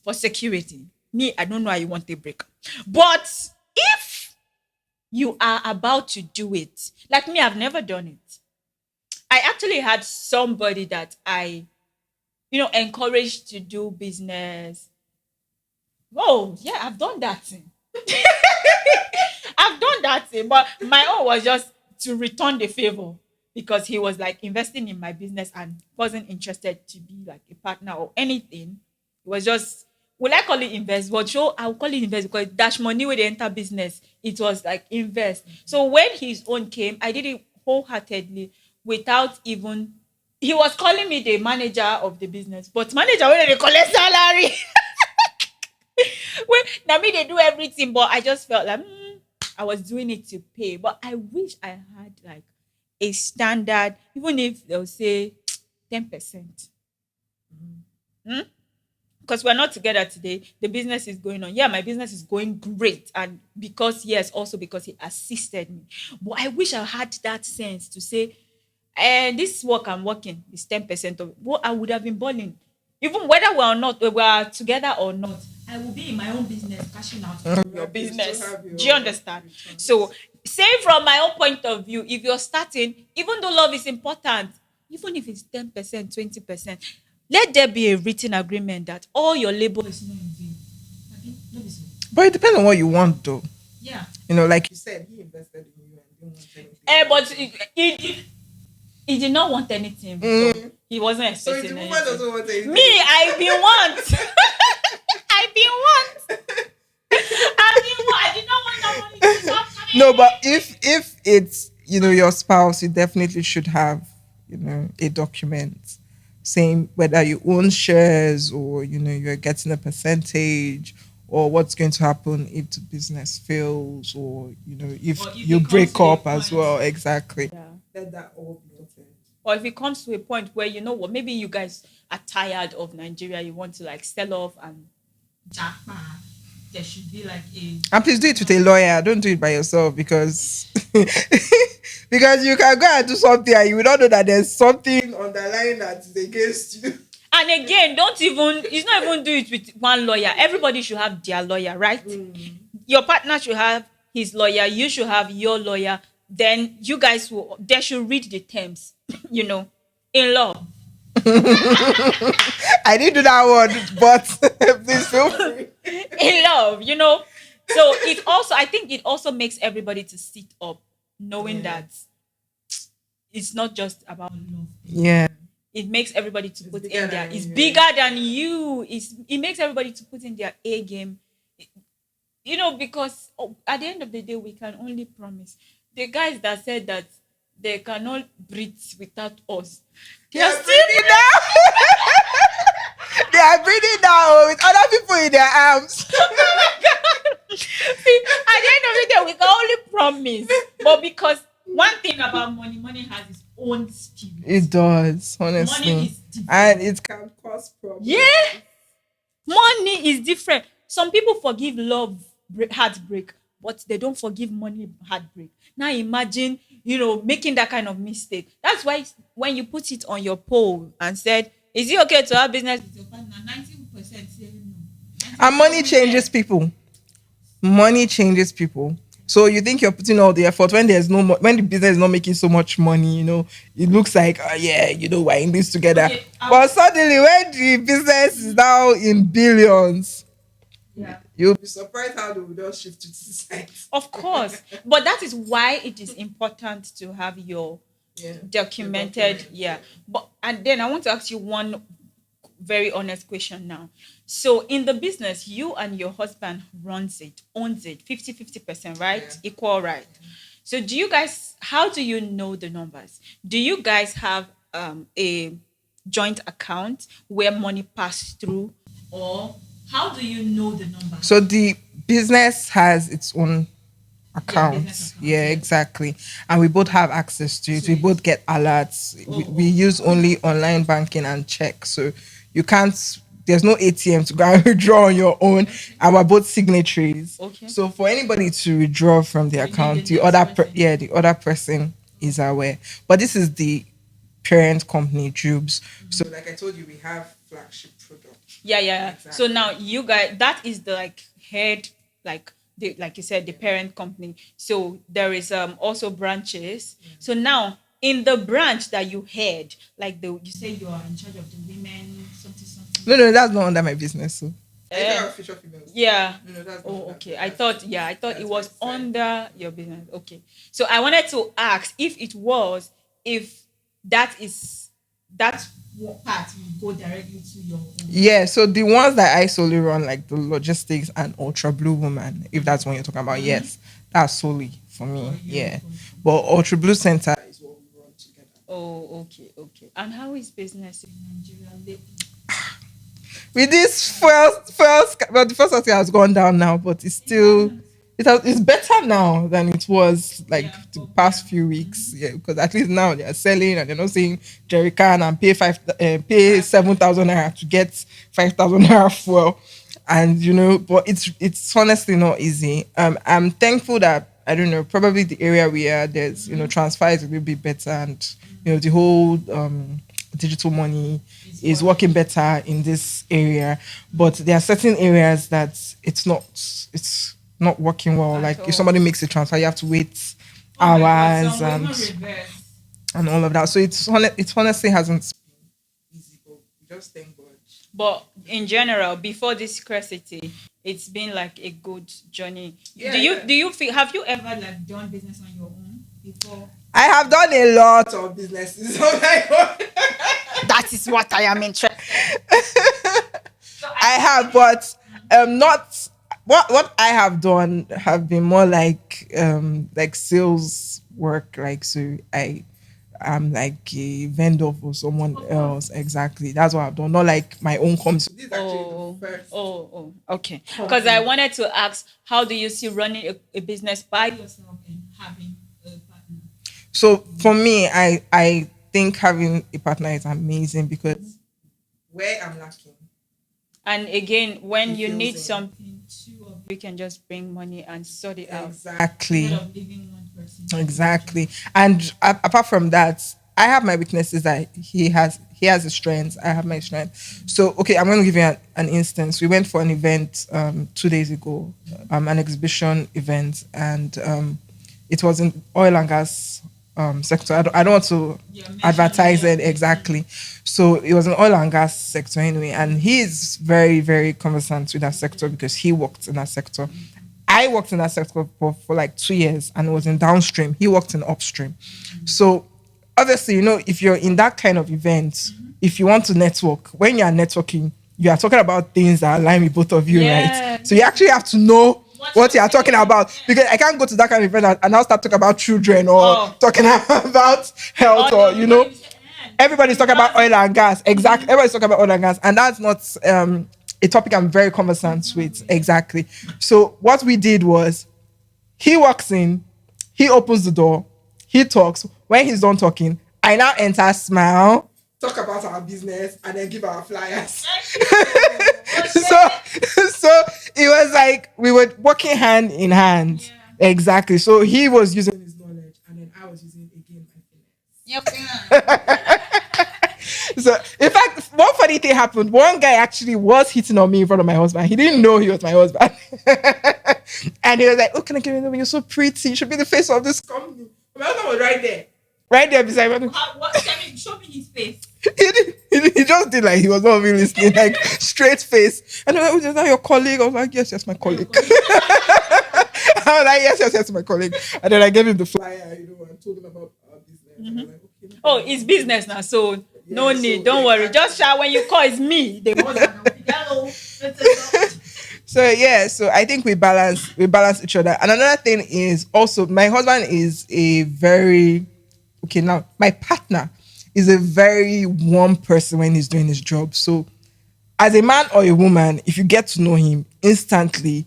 Speaker 1: For security. Me, I don't know how you want a break. But if you are about to do it, like me, I've never done it. I actually had somebody that I, encouraged to do business. Oh, yeah, I've done that thing. I've done that thing, but my own was just to return the favor because he was like investing in my business and wasn't interested to be like a partner or anything. It was just, will I call it invest? But sure, I'll call it invest because dash money with the enter business. It was like invest. So when his own came, I did it wholeheartedly without even. He was calling me the manager of the business, but manager when they collect salary. Well, now me they do everything, but I just felt like I was doing it to pay. But I wish I had like a standard, even if they'll say 10%. Because we're not together today, the business is going on. Yeah, my business is going great, and also because he assisted me. But I wish I had that sense to say, this work I'm working is 10% of it. Well, I would have been balling. Even whether we are together or not, I will be in my own business, cashing out from your business. Do you understand? So, say from my own point of view, if you're starting, even though love is important, even if it's 10%, 20%, let there be a written agreement that all your labor is not in vain. Abi, no be so?
Speaker 2: But it depends on what you want, though.
Speaker 1: Yeah.
Speaker 2: Like you said, he invested in you and didn't want anything.
Speaker 1: But he did not want anything in return. He wasn't
Speaker 2: So if
Speaker 1: expecting
Speaker 2: the woman
Speaker 1: anything.
Speaker 2: doesn't want anything.
Speaker 1: Me, I been want. I been want. I did not want that money to stop coming.
Speaker 2: No, but if it's your spouse, you definitely should have a document saying whether you own shares or you're getting a percentage, or what's going to happen if the business fails, or if
Speaker 1: Or if
Speaker 2: you
Speaker 1: it comes
Speaker 2: break
Speaker 1: to a
Speaker 2: up as
Speaker 1: point.
Speaker 2: well. Exactly.
Speaker 1: Yeah.
Speaker 2: Let that all be noted.
Speaker 1: Or if it comes to a point where maybe you guys are tired of Nigeria, you want to like sell off and jackpot. There should be like a.
Speaker 2: And please do it with a lawyer. Don't do it by yourself, because because you can go and do something and you will not know that there's something underlying that is against you.
Speaker 1: And again, it's not even do it with one lawyer. Everybody should have their lawyer, right? Your partner should have his lawyer. You should have your lawyer. Then you guys they should read the terms, in law.
Speaker 2: I didn't do that one, but please feel free.
Speaker 1: In love, So I think it also makes everybody to sit up, knowing that it's not just about love.
Speaker 2: Yeah.
Speaker 1: It makes everybody to put
Speaker 2: bigger
Speaker 1: in their.
Speaker 2: than
Speaker 1: It's
Speaker 2: you.
Speaker 1: bigger than you. It makes everybody to put in their A game. Because at the end of the day, we can only promise. The guys that said that they cannot breathe without us, they are still
Speaker 2: breathing now. They are breathing now with other people in their arms.
Speaker 1: See, at the end of the day, we can only promise. But because one thing about money has its own spirit.
Speaker 2: It does, honestly.
Speaker 1: Money is different.
Speaker 2: And it can cause problems.
Speaker 1: Yeah. Money is different. Some people forgive love heartbreak, but they don't forgive money heartbreak. Now imagine, making that kind of mistake. That's why when you put it on your poll and said, is it okay to have business with your partner? 90% say no.
Speaker 2: And money changes people. Money changes people. So you think you're putting all the effort when there's when the business is not making so much money, it looks like, we're in this together.
Speaker 1: Okay,
Speaker 2: but suddenly when the business is now in billions, you'll be surprised how they will just shift to the side.
Speaker 1: Of course. But that is why it is important to have your documented. But and then I want to ask you one very honest question now. So in the business, you and your husband owns it 50-50%, right?
Speaker 2: Yeah.
Speaker 1: Equal, right? So how do you know the numbers? Do you guys have a joint account where money pass through, or how do you know the number?
Speaker 2: So the business has its own account.
Speaker 1: business account,
Speaker 2: Yeah,
Speaker 1: yes.
Speaker 2: exactly. And we both have access to it. We both get alerts. We use only online banking and check. So you can't, there's no ATM to go and withdraw on your own. Our both signatories.
Speaker 1: Okay.
Speaker 2: So for anybody to withdraw from the account,
Speaker 1: the
Speaker 2: the
Speaker 1: next
Speaker 2: other
Speaker 1: person.
Speaker 2: the other person is aware. But this is the parent company, Jubes. So like I told you, we have flagship products.
Speaker 1: Yeah.
Speaker 2: Exactly.
Speaker 1: So now you guys, that is the like head, like like you said, the parent company. So there is also branches. So now in the branch that you head, like you say you are in charge of the women, something.
Speaker 2: No, that's not under my business. So. Future females.
Speaker 1: Yeah.
Speaker 2: No, that's not
Speaker 1: Oh,
Speaker 2: under-
Speaker 1: okay.
Speaker 2: that's-
Speaker 1: I thought
Speaker 2: that's
Speaker 1: it was
Speaker 2: my side.
Speaker 1: under your business. Okay. So I wanted to ask if that part will go directly to your own.
Speaker 2: Yeah, so the ones that I solely run, like the logistics and Ultra Blue Woman, if that's what you're talking about, yes, that's solely for me. Yeah, but Ultra Blue Center is what we run together.
Speaker 1: Oh, okay. And how is business in Nigeria lately?
Speaker 2: With this well, the first thing has gone down now, but it's still it's better now than it was like the past few weeks. Yeah, because at least now they are selling and they're not saying jerry can and pay 7,000 naira to get 5,000 naira fuel, and but it's honestly not easy. I'm thankful that I don't know, probably the area we are, there's transfer is a little bit better, and the whole digital money is working better in this area, but there are certain areas that it's not working well. Like if somebody makes a transfer, you have to wait hours and all of that. So it honestly hasn't been easy, but we just thank God.
Speaker 1: But in general, before this scarcity, it's been like a good journey. Do you feel, have you ever like done business on your own before?
Speaker 2: I have done a lot of businesses on my own.
Speaker 1: That is what I am interested.
Speaker 2: I have, but not what I have done have been more like sales work. Like, so I'm like a vendor for someone else. Exactly, that's what I've done. Not like my own company. So this is actually the first.
Speaker 1: Oh, okay. Because I wanted to ask, how do you see running a business by yourself and having a partner?
Speaker 2: So for me, I think having a partner is amazing because where I'm lacking.
Speaker 1: And again, when
Speaker 2: It
Speaker 1: you
Speaker 2: fills
Speaker 1: need
Speaker 2: in.
Speaker 1: something, two of you can just bring money and sort it out.
Speaker 2: Exactly.
Speaker 1: Instead of leaving one person.
Speaker 2: Exactly. And apart from that, I have my weaknesses that he has his strengths. I have my strengths. So, okay, I'm going to give you an instance. We went for an event 2 days ago, an exhibition event, and it was in oil and gas sector. I don't want to advertise it exactly. So it was an oil and gas sector anyway, and he is very, very conversant with that sector because he worked in that sector. I worked in that sector for like 2 years and it was in downstream. He worked in upstream. So obviously, if you're in that kind of event, if you want to network, when you are networking, you are talking about things that align with both of you, right? So you actually have to know what you are talking about, because I can't go to that kind of event and I'll start talking about children or talking about health or everybody's talking about oil and gas. Exactly. Everybody's talking about oil and gas, and that's not a topic I'm very conversant with. Exactly. So what we did was, he walks in, he opens the door, he talks. When he's done talking, I now enter, smile, talk about our business, and then give our flyers. So it was like we were working hand in hand. Yeah. Exactly. So he was using his knowledge, and then I was using again my finesse. So in fact, one funny thing happened. One guy actually was hitting on me in front of my husband. He didn't know he was my husband. And he was like, "Oh, can I get your number? You're so pretty. You should be the face of this company." My husband was right there. Right there beside me.
Speaker 1: Show me his face.
Speaker 2: He just did like he was not really listening, like straight face. And I was like, "Is that your colleague?" I was like, yes, my colleague. I was like, yes, my colleague. And then I gave him the flyer, and told him about our business. Mm-hmm. Like, okay,
Speaker 1: oh, it's business now, so no need, don't worry. Just shout when you call, it's me. Hello.
Speaker 2: So I think we balance each other. And another thing is also, my husband is a very, okay, now my partner is a very warm person when he's doing his job. So as a man or a woman, if you get to know him instantly,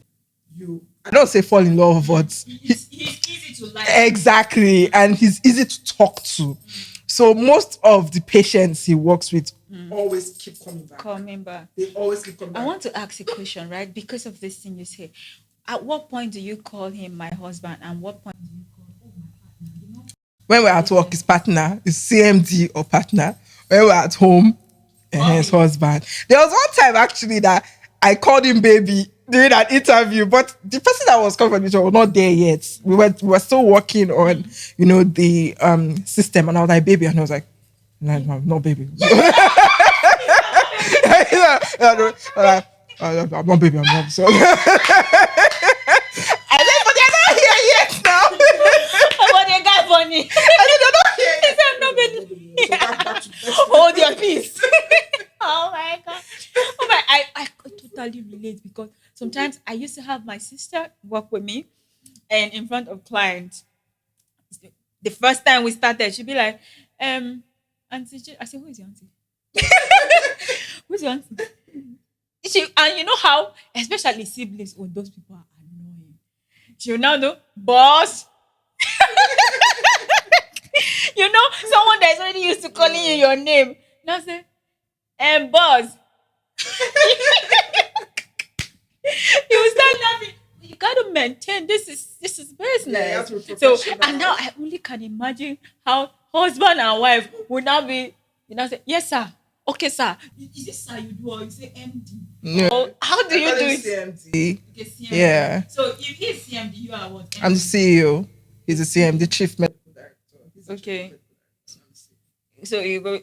Speaker 2: I don't say fall in love, but
Speaker 1: He's easy to like.
Speaker 2: exactly, and he's easy to talk to. So most of the patients he works with always keep coming back. They always keep coming back.
Speaker 1: I want to ask a question, right? Because of this thing you say. At what point do you call him my husband, and what point do you call my partner? You know?
Speaker 2: When we're at work, his partner is CMD or partner. When we're at home, his husband. There was one time actually that I called him baby during an interview, but the person that was coming from the job was not there yet. We were still working on, the system, and I was like, baby, and I was like, no, baby. I'm not baby, I'm not. So I said, but they're not here yet now.
Speaker 1: But they got funny.
Speaker 2: I said, they're not here yet.
Speaker 1: I'm not baby. Hold your peace. Oh my god. Oh my, I could totally relate, because sometimes I used to have my sister work with me, and in front of clients, the first time we started, she'd be like, Auntie I said, who is your auntie? Who's your auntie? And you know how, especially siblings, when those people are annoying, she'll now know, boss. Someone that's already used to calling you your name. Now say, boss. You start laughing. You gotta maintain. This is business.
Speaker 2: Yeah,
Speaker 1: so, and now I only can imagine how husband and wife would now be. Say, yes, sir. Okay, sir. Is this sir you do, or you say MD?
Speaker 2: No.
Speaker 1: Or how do you do it?
Speaker 2: CMD.
Speaker 1: Okay, CMD.
Speaker 2: Yeah.
Speaker 1: So if he's CMD, you are what? MD?
Speaker 2: I'm the CEO. He's the CMD, Chief Medical Director.
Speaker 1: Okay. So you go,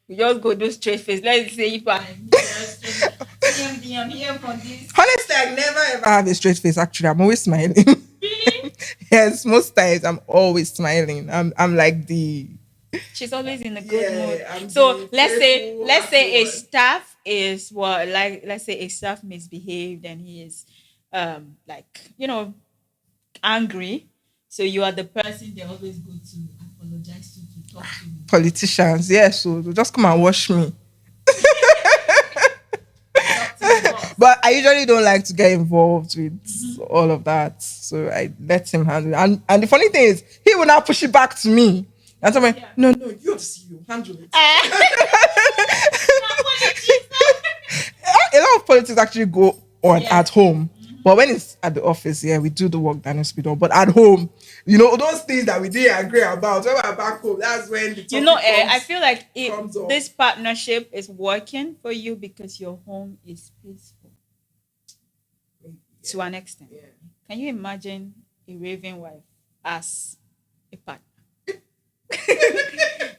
Speaker 1: you just go do straight face. Let's say if CMD, I'm here for this.
Speaker 2: Honestly, I never ever have a straight face. Actually, I'm always smiling.
Speaker 1: Really?
Speaker 2: Yes, most times I'm always smiling. I'm like the.
Speaker 1: She's always in a good mood.
Speaker 2: I'm
Speaker 1: So
Speaker 2: the
Speaker 1: let's
Speaker 2: playful,
Speaker 1: say a
Speaker 2: happy one.
Speaker 1: staff is what, like, let's say a staff misbehaved and he is angry. So you are the person they always go to apologize to talk to.
Speaker 2: Politicians, yes. So they'll just come and wash me.
Speaker 1: Talk to the boss.
Speaker 2: But I usually don't like to get involved with all of that. So I let him handle it. And the funny thing is, he will now push it back to me. And tell me, no, you're the CEO. Handle it. A lot of politics actually go on at home. But when it's at the office, we do the work that needs to be done. But at home, those things that we didn't agree about, when we're back home, that's when the topic
Speaker 1: I feel like
Speaker 2: comes up.
Speaker 1: this partnership is working for you because your home is peaceful to an extent.
Speaker 2: Yeah.
Speaker 1: Can you imagine a raving wife as a partner?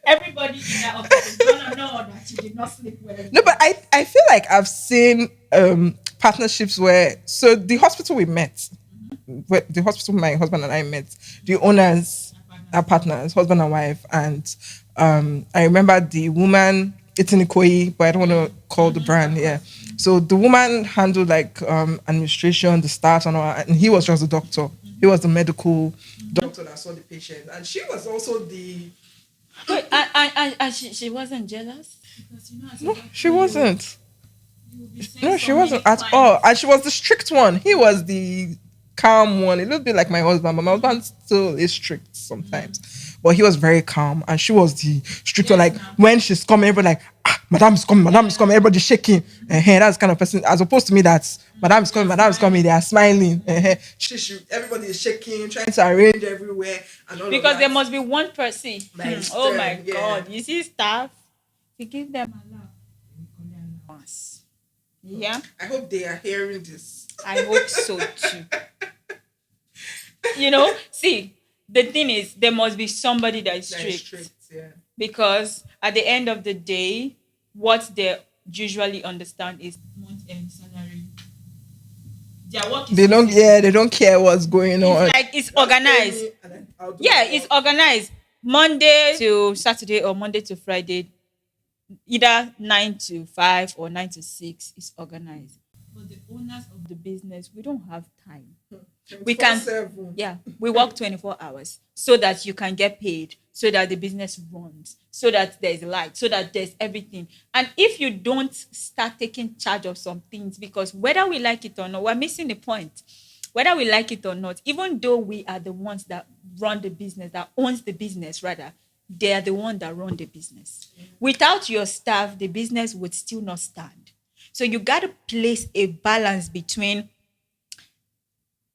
Speaker 1: Everybody in that office is gonna know that you did not sleep well.
Speaker 2: No, but I feel like I've seen partnerships where, so the hospital we met, the hospital my husband and I met, the owners are partners, husband and wife, and I remember the woman, it's in Ikoyi, but I don't want to call the brand, So the woman handled administration, the staff and all that, and he was just a doctor. He was the medical doctor that saw the patient, and she was also the.
Speaker 1: Wait, and she wasn't jealous? Because as a
Speaker 2: No,
Speaker 1: doctor,
Speaker 2: she wasn't.
Speaker 1: you will be seeing
Speaker 2: No,
Speaker 1: so
Speaker 2: she wasn't
Speaker 1: many
Speaker 2: at
Speaker 1: clients.
Speaker 2: all. And she was the strict one. He was the calm one. A little bit like my husband, but my husband still is strict sometimes. But he was very calm, and she was the strict one. Like when she's coming, everybody madam is coming, everybody's shaking. That's the kind of person, as opposed to me, that's madam is coming, they are smiling. Everybody is shaking, trying to arrange everywhere. And all
Speaker 1: Because
Speaker 2: of
Speaker 1: there
Speaker 2: that.
Speaker 1: must be one person.
Speaker 2: Like
Speaker 1: Oh my
Speaker 2: stern, yeah.
Speaker 1: God. You see staff, you give them a laugh. Allowance. Yeah,
Speaker 2: I hope they are hearing this.
Speaker 1: I hope so too. See, the thing is, there must be somebody that is strict.
Speaker 2: Yeah.
Speaker 1: Because at the end of the day, what they usually understand is month-end salary. Their work is
Speaker 2: They don't care what's going on.
Speaker 1: it's organized. Yeah, it's organized. Monday to Saturday or Monday to Friday, either 9 to 5 or 9 to 6 is organized. But the owners of the business, we don't have time. We can,
Speaker 2: 24/7.
Speaker 1: yeah, we work 24 hours so that you can get paid, so that the business runs, so that there's light, so that there's everything. And if you don't start taking charge of some things, because whether we like it or not, we're missing the point. Whether we like it or not, even though we are the ones that run the business, that owns the business rather, they are the one that run the business. Without your staff, the business would still not stand. So you got to place a balance between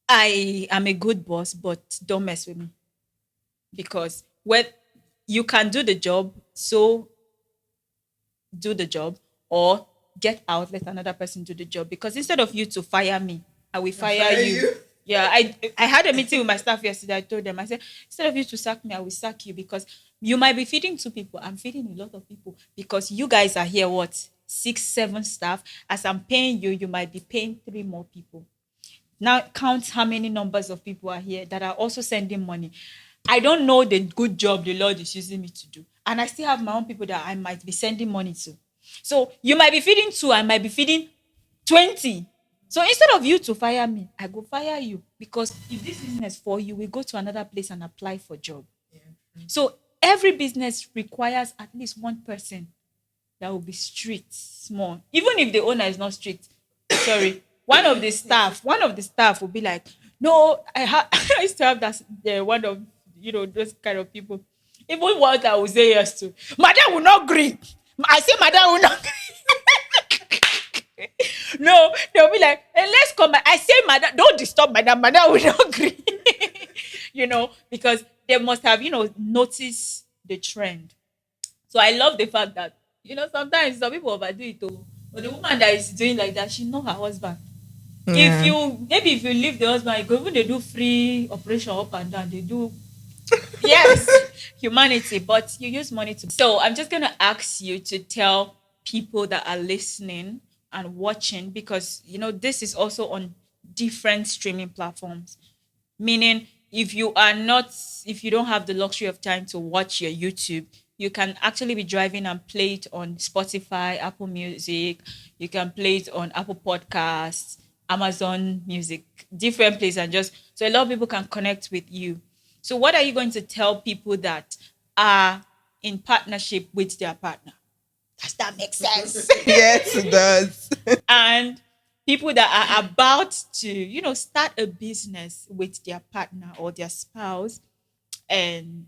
Speaker 1: I am a good boss, but don't mess with me. Because when you can do the job, so do the job, or get out, let another person do the job. Because instead of you to fire me, I will fire
Speaker 2: fire
Speaker 1: you.
Speaker 2: you.
Speaker 1: Yeah, I had a meeting with my staff yesterday. I told them, I said, instead of you to sack me, I will sack you because you might be feeding two people. I'm feeding a lot of people because you guys are here, what, 6, 7 staff. As I'm paying you, you might be paying 3 more people. Now count how many numbers of people are here that are also sending money. I don't know the good job the Lord is using me to do. And I still have my own people that I might be sending money to. So you might be feeding 2, I might be feeding 20. So instead of you to fire me, I go fire you. Because if this business for you, we go to another place and apply for job. So every business requires at least one person that will be strict, small. Even if the owner is not strict, sorry, one of the staff will be like, no, I used to have that one of those kind of people. Even what I will say yes to, madam will not agree. I say madam will not agree. No, they'll be like, hey, let's come. I say madam, don't disturb madam. Madam will not agree. Because they must have noticed the trend. So I love the fact that sometimes some people overdo it too. But the woman that is doing like that, she know her husband.
Speaker 2: Yeah.
Speaker 1: If you leave the husband, you go, even they do free operation up and down. They do yes, humanity, but you use money to. So I'm just gonna ask you to tell people that are listening and watching because this is also on different streaming platforms. Meaning, if you don't have the luxury of time to watch your YouTube, you can actually be driving and play it on Spotify, Apple Music. You can play it on Apple Podcasts, Amazon Music, different places, and just so a lot of people can connect with you. So, what are you going to tell people that are in partnership with their partner? Does that make sense?
Speaker 2: Yes, it does.
Speaker 1: And people that are about to start a business with their partner or their spouse, and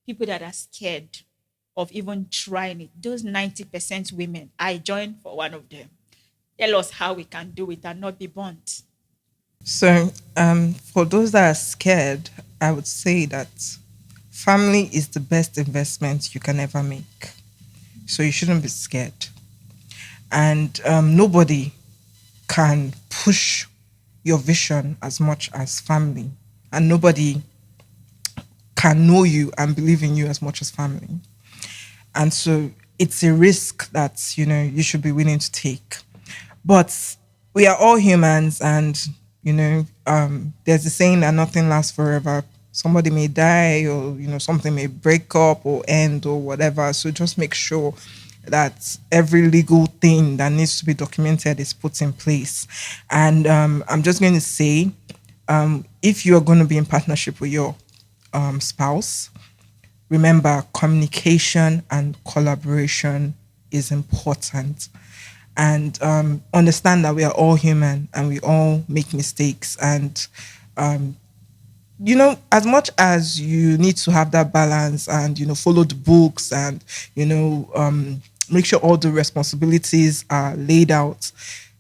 Speaker 1: people that are scared of even trying it, those 90% women, I joined for one of them. Tell us how we can do it and not be burnt.
Speaker 2: So, for those that are scared, I would say that family is the best investment you can ever make. So you shouldn't be scared. And nobody can push your vision as much as family. And nobody can know you and believe in you as much as family. And so it's a risk that, you should be willing to take. But we are all humans and, there's a saying that nothing lasts forever. Somebody may die or, something may break up or end or whatever. So just make sure that every legal thing that needs to be documented is put in place. And I'm just going to say, if you are going to be in partnership with your spouse, remember communication and collaboration is important. And understand that we are all human and we all make mistakes. And as much as you need to have that balance and, follow the books and, make sure all the responsibilities are laid out,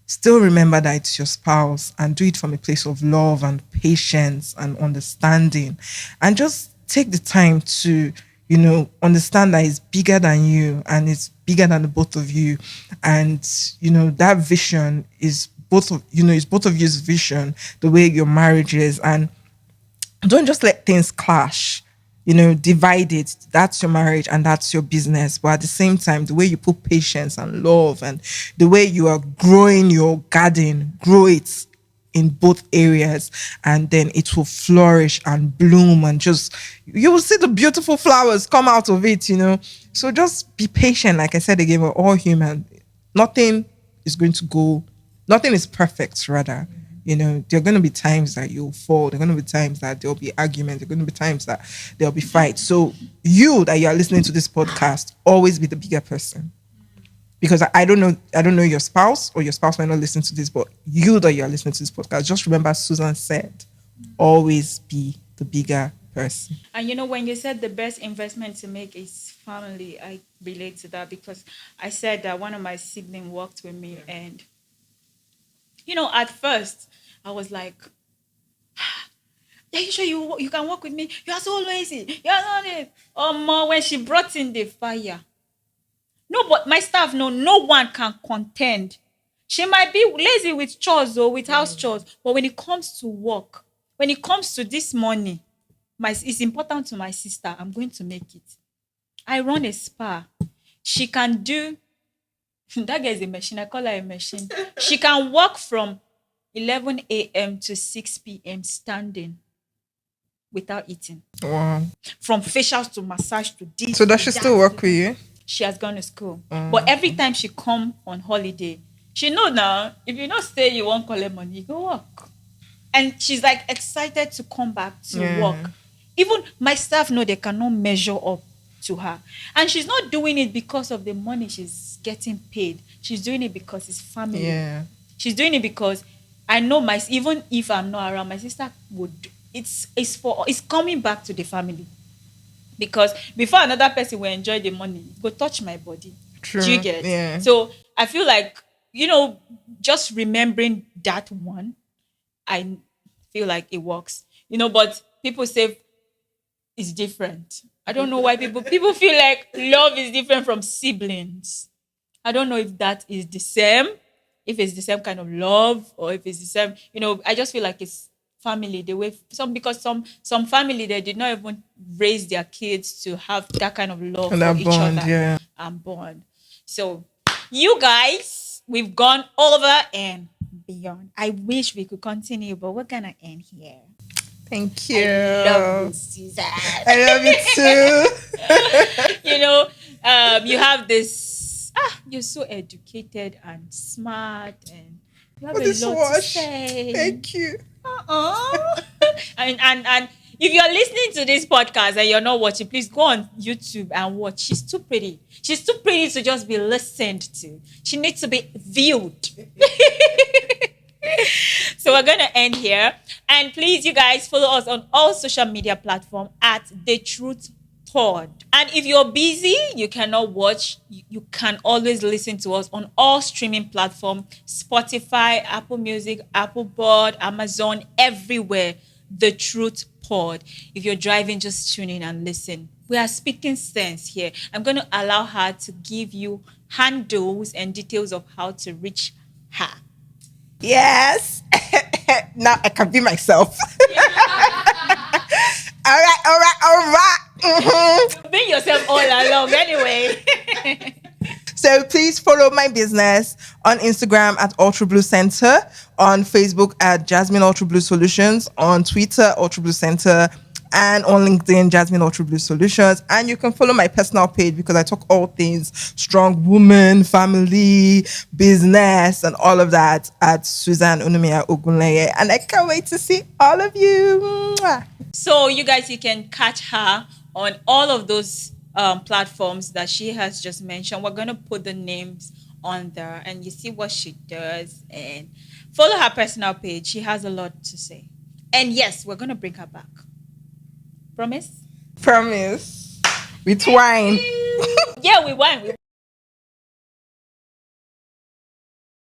Speaker 2: still remember that it's your spouse and do it from a place of love and patience and understanding. And just take the time to, understand that it's bigger than you and it's bigger than the both of you. And, that vision is it's both of you's vision, the way your marriage is. And don't just let things clash. Divide it. That's your marriage and that's your business. But at the same time, the way you put patience and love and the way you are growing your garden, grow it in both areas, and then it will flourish and bloom and just you will see the beautiful flowers come out of it. So just be patient. Like I said again, we're all human. Nothing is going to go Nothing is perfect, rather. You know, there are going to be times that you'll fall. There are going to be times that there'll be arguments. There are going to be times that there'll be fights. So you that you are listening to this podcast, always be the bigger person. Because I don't know your spouse, or your spouse might not listen to this, but you that you are listening to this podcast, just remember Susan said, always be the bigger person.
Speaker 1: And you know, when you said the best investment to make is family, I relate to that because I said that one of my siblings worked with me, and you know, at first I was like, "Are you sure you can work with me? You are so lazy. You are not it." Mom, when she brought in the fire, no, but my staff know no one can contend. She might be lazy with chores or with house chores, but when it comes to work, when it comes to this money, it's important to my sister. I'm going to make it. I run a spa. She can do that girl is a machine. I call her a machine. She can work from 11 a.m. to 6 p.m. standing without eating.
Speaker 2: Wow.
Speaker 1: From facials to massage to this.
Speaker 2: So does she still work with you?
Speaker 1: She has gone to school. But every time she come on holiday, she know now, if you don't stay, you won't collect money, you go work. And she's like excited to come back to work. Even my staff know they cannot measure up to her. And she's not doing it because of the money she's getting paid. She's doing it because it's family.
Speaker 2: Yeah.
Speaker 1: She's doing it because I know even if I'm not around, my sister would. It's coming back to the family. Because before another person will enjoy the money, go touch my body.
Speaker 2: True.
Speaker 1: Do you get?
Speaker 2: Yeah.
Speaker 1: So I feel like, you know, just remembering that one, I feel like it works. You know, but people say it's different. I don't know why people feel like love is different from siblings. I don't know if that is the same, if it's the same kind of love, or if it's the same, you know, I just feel like it's family, the way because some family, they did not even raise their kids to have that kind of love
Speaker 2: and
Speaker 1: for
Speaker 2: that
Speaker 1: each
Speaker 2: bond,
Speaker 1: other and bond. So you guys, we've gone over and beyond. I wish we could continue, but we're gonna end here.
Speaker 2: Thank you.
Speaker 1: I love you, Susan.
Speaker 2: I love you too.
Speaker 1: You know, you have this. You're so educated and smart, and you have a lot to say.
Speaker 2: Thank you.
Speaker 1: And if you're listening to this podcast and you're not watching, please go on YouTube and watch. She's too pretty. She's too pretty to just be listened to. She needs to be viewed. So we're going to end here. And please, you guys, follow us on all social media platforms at The Truth Pod. And if you're busy, you cannot watch, you can always listen to us on all streaming platforms: Spotify, Apple Music, Apple Pod, Amazon, everywhere. The Truth Pod. If you're driving, just tune in and listen. We are speaking sense here. I'm going to allow her to give you handles and details of how to reach her.
Speaker 2: Yes. Now I can be myself. All right. Mm-hmm.
Speaker 1: Be yourself all along anyway.
Speaker 2: So please follow my business on Instagram at Ultra Blue Center, on Facebook at Jasmine Ultra Blue Solutions, on Twitter Ultra Blue Center, and on LinkedIn Jasmine Ultra Blue Solutions. And you can follow my personal page because I talk all things strong woman, family, business, and all of that at Susan Unumia Ogunleye. And I can't wait to see all of you. Mwah.
Speaker 1: So you guys, you can catch her on all of those platforms that she has just mentioned. We're going to put the names on there and you see what she does, and follow her personal page. She has a lot to say. And yes, we're going to bring her back. Promise?
Speaker 2: Promise. With wine.
Speaker 1: Yeah, we wine.